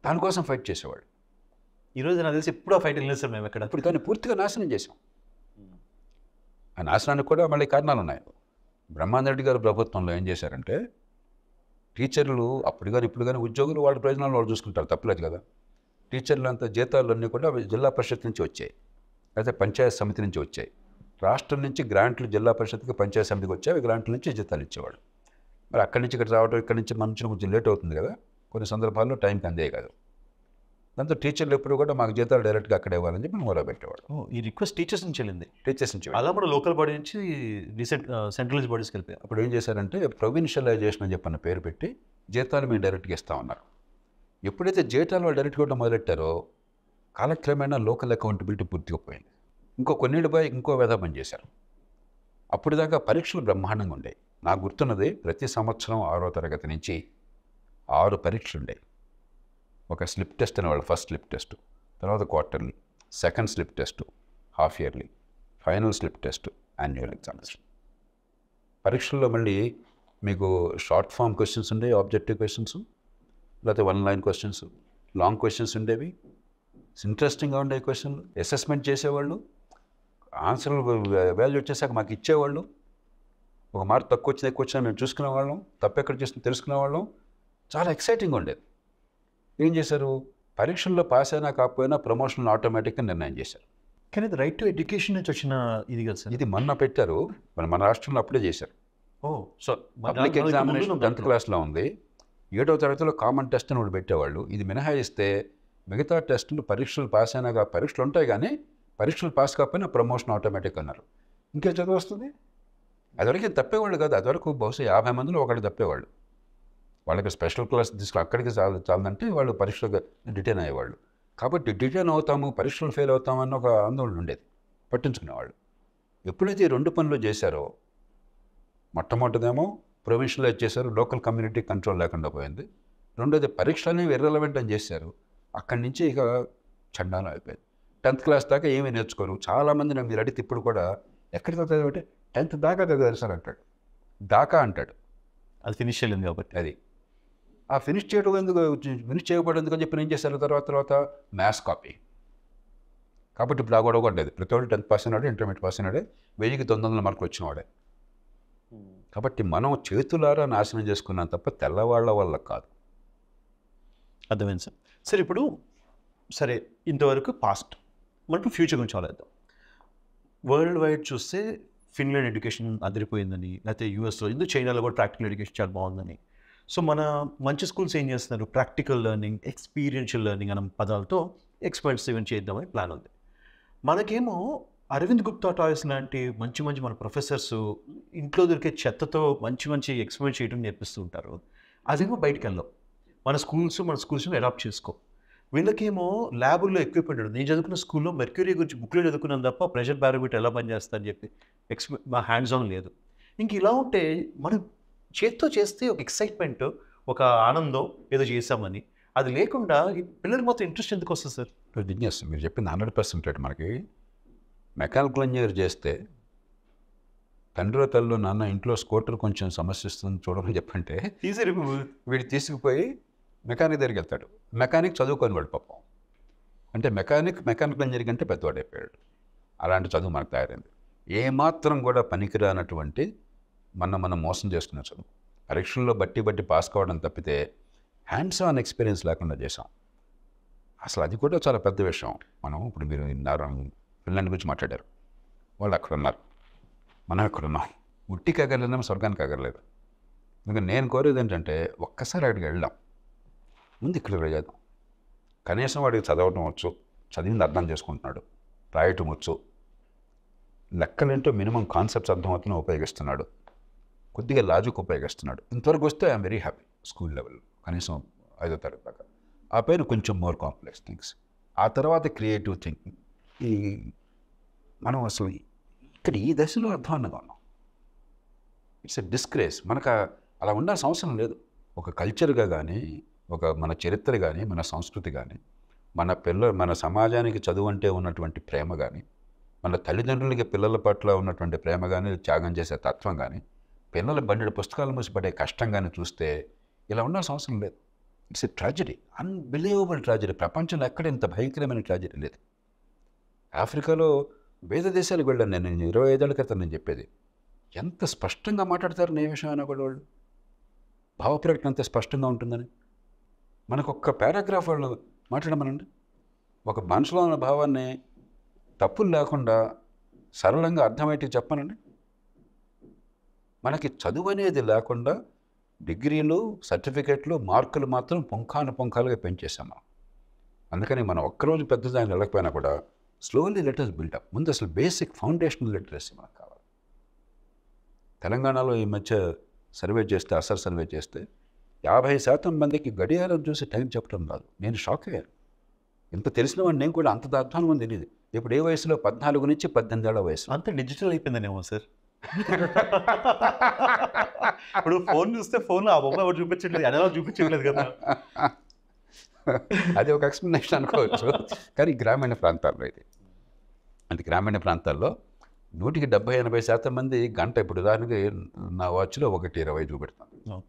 దానికోసం ఫైట్ చేసేవాడు. ఈరోజు నాకు తెలిసి ఎప్పుడు ఆ ఫైట్ వెళ్ళలేదు సార్ మేము ఎక్కడ. ఇప్పుడు కానీ పూర్తిగా నాశనం చేసాం. ఆ నాశనానికి కూడా మళ్ళీ కారణాలు ఉన్నాయి. బ్రహ్మాందరెడ్డి గారు ప్రభుత్వంలో ఏం చేశారంటే, టీచర్లు అప్పుడు కానీ ఇప్పుడు కానీ ఉద్యోగులు వాళ్ళ ప్రయోజనాలు వాళ్ళు చూసుకుంటారు, తప్పలేదు కదా. టీచర్లు అంతా జీతాలు అన్నీ కూడా జిల్లా పరిషత్ నుంచి వచ్చాయి, అయితే పంచాయత్ సమితి నుంచి వచ్చాయి. రాష్ట్రం నుంచి గ్రాంట్లు జిల్లా పరిషత్కి పంచాయత్ సమితికి వచ్చాయి, గ్రాంట్ల నుంచి జీతాలు ఇచ్చేవాడు. మరి అక్కడి నుంచి ఇక్కడ రావడం, ఇక్కడి నుంచి మన నుంచి కొంచెం లేట్ అవుతుంది కదా, కొన్ని సందర్భాల్లో టైంకి అందే కాదు. దాంతో టీచర్లు ఎప్పుడు కూడా మాకు జీతాలు డైరెక్ట్గా అక్కడ ఇవ్వాలని చెప్పి మొదలు పెట్టేవాడు. ఈ రిక్వెస్ట్ టీచర్స్ నుంచి వెళ్ళింది. టీచర్స్ నుంచి అలా మన లోకల్ బాడీ నుంచి సెంట్రలైజ్ బాడీస్కి వెళ్ళిపోయాం. అప్పుడు ఏం చేశారంటే ప్రొవిన్షియలైజేషన్ అని చెప్పన్న పేరు పెట్టి జీతాలు మేము డైరెక్ట్గా ఇస్తామన్నారు. ఎప్పుడైతే జీతాలు వాళ్ళు డైరెక్ట్గా ఇవ్వడం మొదలెట్టారో కాలక్రమేణా లోకల్ అకౌంటబిలిటీ పూర్తిగా పోయింది. ఇంకో కొన్నేళ్ళు పోయి ఇంకో విధా పని చేశారు. అప్పుడు దాకా పరీక్షలు బ్రహ్మాండంగా ఉండేవి. నాకు గుర్తున్నది, ప్రతి సంవత్సరం 6వ తరగతి నుంచి 6 పరీక్షలు ఉండేవి. ఒక స్లిప్ టెస్ట్ అనేవాళ్ళు, ఫస్ట్ స్లిప్ టెస్ట్, తర్వాత quarterly, second slip test, half yearly, final slip test, annual examination. పరీక్షల్లో మళ్ళీ మీకు షార్ట్ ఫామ్ క్వశ్చన్స్ ఉండేవి, ఆబ్జెక్టివ్ క్వశ్చన్స్, లేకపోతే 1 లైన్ క్వశ్చన్స్, లాంగ్ క్వశ్చన్స్ ఉండేవి, ఇంట్రెస్టింగ్గా ఉండే క్వశ్చన్లు. అసెస్మెంట్ చేసేవాళ్ళు, ఆన్సర్లు వాల్యూ వచ్చేసాక మాకు ఇచ్చేవాళ్ళు. ఒక మార్క్ తక్కువ వచ్చిన ఎక్కువ వచ్చినా మేము చూసుకునేవాళ్ళం, తప్పు ఎక్కడ చేసిన తెలుసుకునేవాళ్ళం. చాలా ఎక్సైటింగ్గా ఉండేది. ఏం చేశారు, పరీక్షల్లో పాస్ అయినా కాకపోయినా ప్రమోషన్ ఆటోమేటిక్గా నిర్ణయం చేశారు. కానీ అది రైట్ టు ఎడ్యుకేషన్ నుంచి వచ్చిన ఇది కదా సార్. ఇది మొన్న పెట్టారు, మన రాష్ట్రంలో అప్పుడే చేశారు. సో పబ్లిక్ ఎగ్జామినేషన్ 10th క్లాస్లో ఉంది, 7వ తరగతిలో కామన్ టెస్ట్ అని ఒకటి పెట్టేవాళ్ళు. ఇది మినహాయిస్తే మిగతా టెస్టులు పరీక్షలు పాస్ అయినా పరీక్షలు ఉంటాయి, కానీ పరీక్షలు పాస్ కాకపోయినా ప్రమోషన్ ఆటోమేటిక్ అన్నారు. ఇంకే చదువు వస్తుంది. అదివరకు తప్పేవాళ్ళు కాదు, అదివరకు బహుశా 50 మందిలో ఒకటి తప్పేవాళ్ళు. వాళ్ళకి స్పెషల్ క్లాస్ తీసుకుని అక్కడికి చాలంటే వాళ్ళు పరీక్షలు డిటైన్ అయ్యేవాళ్ళు. కాబట్టి డిటైన్ అవుతాము, పరీక్షలు ఫెయిల్ అవుతాము అన్న ఒక ఆందోళన ఉండేది, పట్టించుకునేవాళ్ళు. ఎప్పుడైతే ఈ 2 పనులు చేశారో, మొట్టమొదటిదేమో ప్రొవిన్షియలైజ్ చేశారు, లోకల్ కమ్యూనిటీ కంట్రోల్ లేకుండా పోయింది. రెండోది పరీక్షలని ఇర్రెలవెంట్ అని చేశారు. అక్కడి నుంచి ఇక చండాలం అయిపోయింది. 10th క్లాస్ దాకా ఏమీ నేర్చుకోరు. చాలామంది నాకు మీరు అడిగితే ఇప్పుడు కూడా ఎక్కడికి చదివామంటే 10th దాకా చదివారు సార్ అంటాడు. దాకా అంటాడు, అది ఫినిష్ చేయలేదు కాబట్టి. అది ఆ ఫినిష్ చేయడం ఎందుకు, ఫినిష్ చేయబడేందుకు అని చెప్పి ఏం చేశారు, తర్వాత మ్యాథ్స్ కాపీ. కాబట్టి ఇప్పుడు ఆ గొడవ కూడా లేదు. ప్రతి ఒక్కరు 10th పాస్ అయినాడే, ఇంటర్మీడియట్ పాస్ అయినాడే, 1000కి 900 మార్కులు వచ్చినవాడే. కాబట్టి మనం చేతులారా నాశనం చేసుకున్నాం తప్ప తెల్లవాళ్ల వల్ల కాదు. అర్థమైంది సార్. సరే ఇప్పుడు సరే ఇంతవరకు పాస్ట్, మనకు ఫ్యూచర్ గురించి ఆలోచిద్దాం. వరల్డ్ వైడ్ చూస్తే ఫిన్లాండ్ ఎడ్యుకేషన్ అదిరిపోయిందని, లేకపోతే యూఎస్లో, ఎందుకు చైనాలో కూడా ప్రాక్టికల్ ఎడ్యుకేషన్ చాలా బాగుందని. సో మన మంచి స్కూల్స్ ఏం చేస్తున్నారు, ప్రాక్టికల్ లెర్నింగ్, ఎక్స్పీరియన్షియల్ లెర్నింగ్ అనే పదాలతో ఎక్స్పర్ట్స్ ఈవెంట్ చేద్దామని ప్లాన్ ఉంది. మనకేమో అరవింద్ గుప్తా టాయ్స్ లాంటి మంచి మన ప్రొఫెసర్స్ ఇంట్లో దొరికే చెత్తతో మంచి ఎక్స్పెరిమెంట్ చేయడం నేర్పిస్తూ ఉంటారు. అదేమో బయటికి వెళ్ళాం, మన స్కూల్స్ని అడాప్ట్ చేసుకో. వీళ్ళకేమో ల్యాబుల్లో ఎక్విప్మెంట్ ఉంటుంది. నేను చదువుకున్న స్కూల్లో మెర్క్యూరీ గురించి బుక్లో చదువుకున్నాను తప్ప ప్రెషర్ బ్యారోమీటర్ ఎలా పనిచేస్తుందని చెప్పి మా హ్యాండ్స్ ఆన్ లేదు. ఇంక ఇలా ఉంటే మనం చేత్తో చేస్తే ఒక ఎక్సైట్మెంట్, ఒక ఆనందం ఏదో చేసామని, అది లేకుండా ఈ పిల్లలకి మొత్తం ఇంట్రెస్ట్ ఎందుకు వస్తుంది సార్? బిజినెస్ మీరు చెప్పింది 100% మనకి. మెకానికల్ ఇంజనీర్ చేస్తే తండ్రి తల్లు నాన్న ఇంట్లో స్కూటర్ కొంచెం సమస్య ఇస్తుంది చూడమని చెప్పంటే వీడు తీసుకుపోయి మెకానిక్ దగ్గరికి వెళ్తాడు. మెకానిక్ చదువుకొని వాడు పాపం. అంటే మెకానికల్ ఇంజనీరింగ్ అంటే పెద్దవాడు అయిపోయాడు. అలాంటి చదువు మనకు తయారైంది. ఏమాత్రం కూడా పనికిరానటువంటి మనం మోసం చేసుకునే చదువు. పరీక్షల్లో బట్టి పాస్ కావడం తప్పితే హ్యాండ్స్ ఆన్ ఎక్స్పీరియన్స్ లేకుండా చేసాం. అసలు అది కూడా చాలా పెద్ద విషయం. మనం ఇప్పుడు మీరు ఫిన్లాండ్ గురించి మాట్లాడారు, వాళ్ళు అక్కడ ఉన్నారు, మనం ఎక్కడ ఉన్నాం. ఉట్టికి ఎగరలేము, స్వర్గానికి ఎగరలేదు. ఎందుకంటే నేను కోరేది ఏంటంటే ఒక్కసారి అక్కడికి వెళ్దాం, ముందు ఇక్కడ చేద్దాం. కనీసం వాడికి చదవటం వచ్చు, చదివింది అర్థం చేసుకుంటున్నాడు, రాయటం వచ్చు, లెక్కలేంటో మినిమం కాన్సెప్ట్స్ అర్థమవుతున్నా ఉపయోగిస్తున్నాడు, కొద్దిగా లాజిక్ ఉపయోగిస్తున్నాడు. ఇంతవరకు వస్తే I'm very happy. School level కనీసం 5వ తరగతి దాకా. ఆ పైన కొంచెం మోర్ కాంప్లెక్స్ థింగ్స్, ఆ తర్వాత క్రియేటివ్ థింకింగ్. ఈ మనం అసలు ఇక్కడ ఈ దశలో అధ్వాన్నంగా ఉన్నాం. It's a disgrace. మనకు అలా ఉండాల్సిన అవసరం లేదు. ఒక కల్చర్గా కానీ, ఒక మన చరిత్ర కానీ, మన సంస్కృతి కానీ, మన సమాజానికి చదువు అంటే ఉన్నటువంటి ప్రేమ కానీ, మన తల్లిదండ్రులకి పిల్లల పట్ల ఉన్నటువంటి ప్రేమ కానీ, త్యాగం చేసే తత్వం కానీ, పిల్లల బండి పుస్తకాలు మూసిపడే కష్టం కానీ చూస్తే ఇలా ఉండాల్సిన అవసరం లేదు. It's a tragedy, unbelievable tragedy. ప్రపంచంలో ఎక్కడ ఇంత భయంకరమైన ట్రాజడీ లేదు. ఆఫ్రికాలో వేద దేశాలకు వెళ్ళాను నేను 25 ఏళ్ల క్రితం. నేను చెప్పేది ఎంత స్పష్టంగా మాట్లాడతారు ఏ విషయమైనా కూడా వాళ్ళు. భావప్రకటన అంత స్పష్టంగా ఉంటుందని. మనకు ఒక్క పారాగ్రాఫ్ వాళ్ళు మాట్లాడమనండి. ఒక మనసులో ఉన్న భావాన్ని తప్పులు లేకుండా సరళంగా అర్థమయ్యేటి చెప్పనండి. మనకి చదువు అనేది లేకుండా డిగ్రీలు, సర్టిఫికెట్లు, మార్కులు మాత్రం పుంఖానుపుంఖాలుగా పెంచేసాం మనం. అందుకని మనం ఒక్కరోజు పెద్ద దాన్ని వెళ్ళకపోయినా కూడా స్లోలీ లెటర్స్ బిల్డప్. ముందు అసలు బేసిక్ ఫౌండేషనల్ లిటరసీ మనకు కావాలి. తెలంగాణలో ఈ మధ్య అసలు సర్వే చేస్తే 50% మందికి గడియారం చూసి టైం చెప్పడం రాదు. నేను షాక్ అయ్యాను. ఇంత తెలిసిన వాడిని నేను కూడా అంత అధ్వానం అని తెలియదు. ఇప్పుడు ఏ వయసులో 14 నుంచి 18 ఏళ్ల వయసు. అంత డిజిటల్ అయిపోయిందనేమో సార్. ఇప్పుడు ఫోన్ చూస్తే ఫోన్లో ఆ బొమ్మ ఎవరు చూపించట్లేదు, అనలాగ్ చూపించట్లేదు కదా. అది ఒక ఎక్స్ప్లెనేషన్ అనుకోవచ్చు. కానీ గ్రామీణ ప్రాంతాల్లో ఇది అంటే గ్రామీణ ప్రాంతాల్లో 170-80% మంది గంట, ఇప్పుడు ఉదాహరణకి నా వాచ్లో 1:20 చూపెడతాను.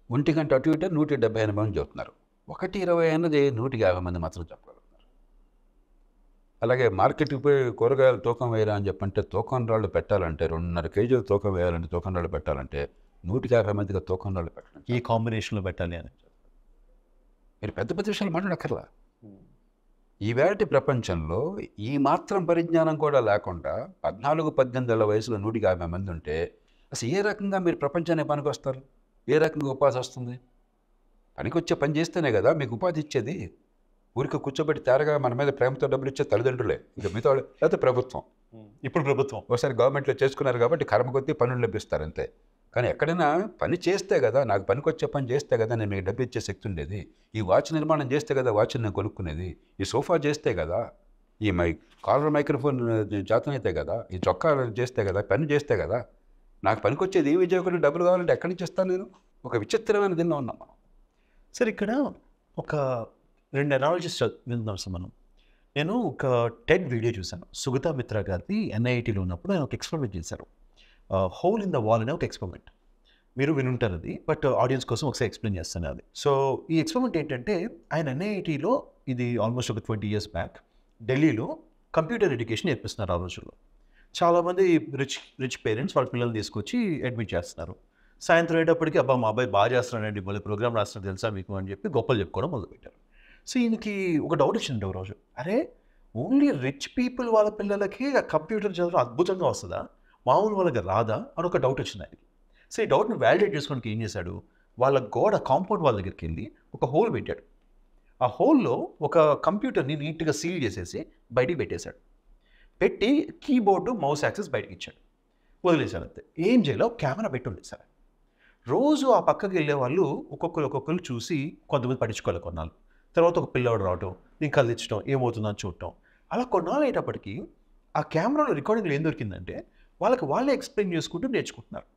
1 గంట అటు ఇటు 178 మంది చెప్తున్నారు. 1:20 అన్నది 150 మంది మాత్రం చెప్పగలుగుతున్నారు. అలాగే మార్కెట్కి పోయి కూరగాయలు తూకం వేయరా అని చెప్పంటే తూకం రాళ్ళు పెట్టాలంటే 2.5 కేజీలు తూకం వేయాలంటే తూకం రాళ్ళు పెట్టాలంటే 150 మందిగా తూకం రాళ్ళు పెట్టాలి. ఈ కాంబినేషన్లో పెట్టాలి అని మీరు పెద్ద పెద్ద విషయాలు మాట్లాడక్కర్లా. ఈవేళటి ప్రపంచంలో ఈ మాత్రం పరిజ్ఞానం కూడా లేకుండా 14-18 ఏళ్ల వయసులో 150 మంది ఉంటే అసలు ఏ రకంగా మీరు ప్రపంచాన్ని పనికొస్తారు? ఏ రకంగా ఉపాధి వస్తుంది? పనికొచ్చే పని చేస్తేనే కదా మీకు ఉపాధి ఇచ్చేది. ఊరికి కూర్చోబెట్టి తేరగా మన మీద ప్రేమతో డబ్బులు ఇచ్చే తల్లిదండ్రులే, ఇంకా మిగతా వాళ్ళు లేకపోతే ప్రభుత్వం. ఇప్పుడు ప్రభుత్వం ఒకసారి గవర్నమెంట్లో చేసుకున్నారు కాబట్టి కర్మ కొద్దీ పనులు లభిస్తారు అంతే. కానీ ఎక్కడైనా పని చేస్తే కదా, నాకు పనికొచ్చే పని చేస్తే కదా నేను మీకు డబ్బు ఇచ్చే శక్తి ఉండేది. ఈ వాచ్ నిర్మాణం చేస్తే కదా వాచ్ని నేను కొనుక్కునేది. ఈ సోఫా చేస్తే కదా, ఈ కాలర్ మైక్రోఫోన్ జాతం అయితే కదా, ఈ చొక్కా చేస్తే కదా, పని చేస్తే కదా నాకు పనికొచ్చేది. ఏమి చేయకుండా డబ్బులు కావాలంటే ఎక్కడి నుంచి ఇస్తాను నేను? ఒక విచిత్రమైన దీనిలో ఉన్నాం మనం. సార్ ఇక్కడ ఒక 2 అనాలజీస్ విందాం సార్ మనం. నేను ఒక టెడ్ వీడియో చూశాను. సుగతా మిత్రా గారిది NITలో ఉన్నప్పుడు ఆయన ఒక ఎక్స్పెరిమెంట్ చేశారు. హోల్ ఇన్ ద వాల్ అనే ఒక ఎక్స్పెరిమెంట్. మీరు వినుంటారు అది, బట్ ఆడియన్స్ కోసం ఒకసారి ఎక్స్ప్లెయిన్ చేస్తాను అది. సో ఈ ఎక్స్పెరిమెంట్ ఏంటంటే ఆయన NITలో, ఇది ఆల్మోస్ట్ ఒక 20 years బ్యాక్, ఢిల్లీలో కంప్యూటర్ ఎడ్యుకేషన్ నేర్పిస్తున్నారు ఆ రోజుల్లో. చాలామంది రిచ్ పేరెంట్స్ వాళ్ళ పిల్లల్ని తీసుకొచ్చి అడ్మిట్ చేస్తున్నారు. సాయంత్రం అయ్యేటప్పటికి అబ్బా మా అబ్బాయి బాగా చేస్తున్నాడండి, మళ్ళీ ప్రోగ్రామ్ రాస్తున్నారు తెలుసా మీకు అని చెప్పి గొప్పలు చెప్పుకోవడం మొదలుపెట్టారు. సో ఈయనకి ఒక డౌట్ వచ్చింది ఒక రోజు, అరే ఓన్లీ రిచ్ పీపుల్ వాళ్ళ పిల్లలకి ఆ కంప్యూటర్ చదవడం అద్భుతంగా వస్తుందా, మామూలు వాళ్ళకి రాదా అని ఒక డౌట్ వచ్చింది ఆయనకి. సో ఈ డౌట్ని వ్యాలిడేట్ చేసుకోవడానికి ఏం చేశాడు, వాళ్ళ కాంపౌండ్ వాళ్ళ దగ్గరికి వెళ్ళి ఒక హోల్ పెట్టాడు. ఆ హోల్లో ఒక కంప్యూటర్ని నీట్గా సీల్ చేసేసి బయటికి పెట్టేశాడు. పెట్టి కీబోర్డు, మౌస్ యాక్సెస్ బయటకి ఇచ్చాడు, వదిలేశాడు అంతే. ఏం చేయాలో కెమెరా పెట్టి వదిలేశారు. రోజు ఆ పక్కకి వెళ్ళే వాళ్ళు ఒక్కొక్కరు చూసి కొంతమంది పట్టించుకోవాలి కొన్నాళ్ళు. తర్వాత ఒక పిల్లవాడు రావటం, దీన్ని కదిలించడం, ఏమవుతుందని చూడటం. అలా కొన్నాళ్ళు అయ్యేటప్పటికి ఆ కెమెరాలో రికార్డింగ్లో ఏం దొరికిందంటే వాళ్ళే ఎక్స్ప్లెయిన్ చేసుకుంటూ నేర్చుకుంటున్నారు.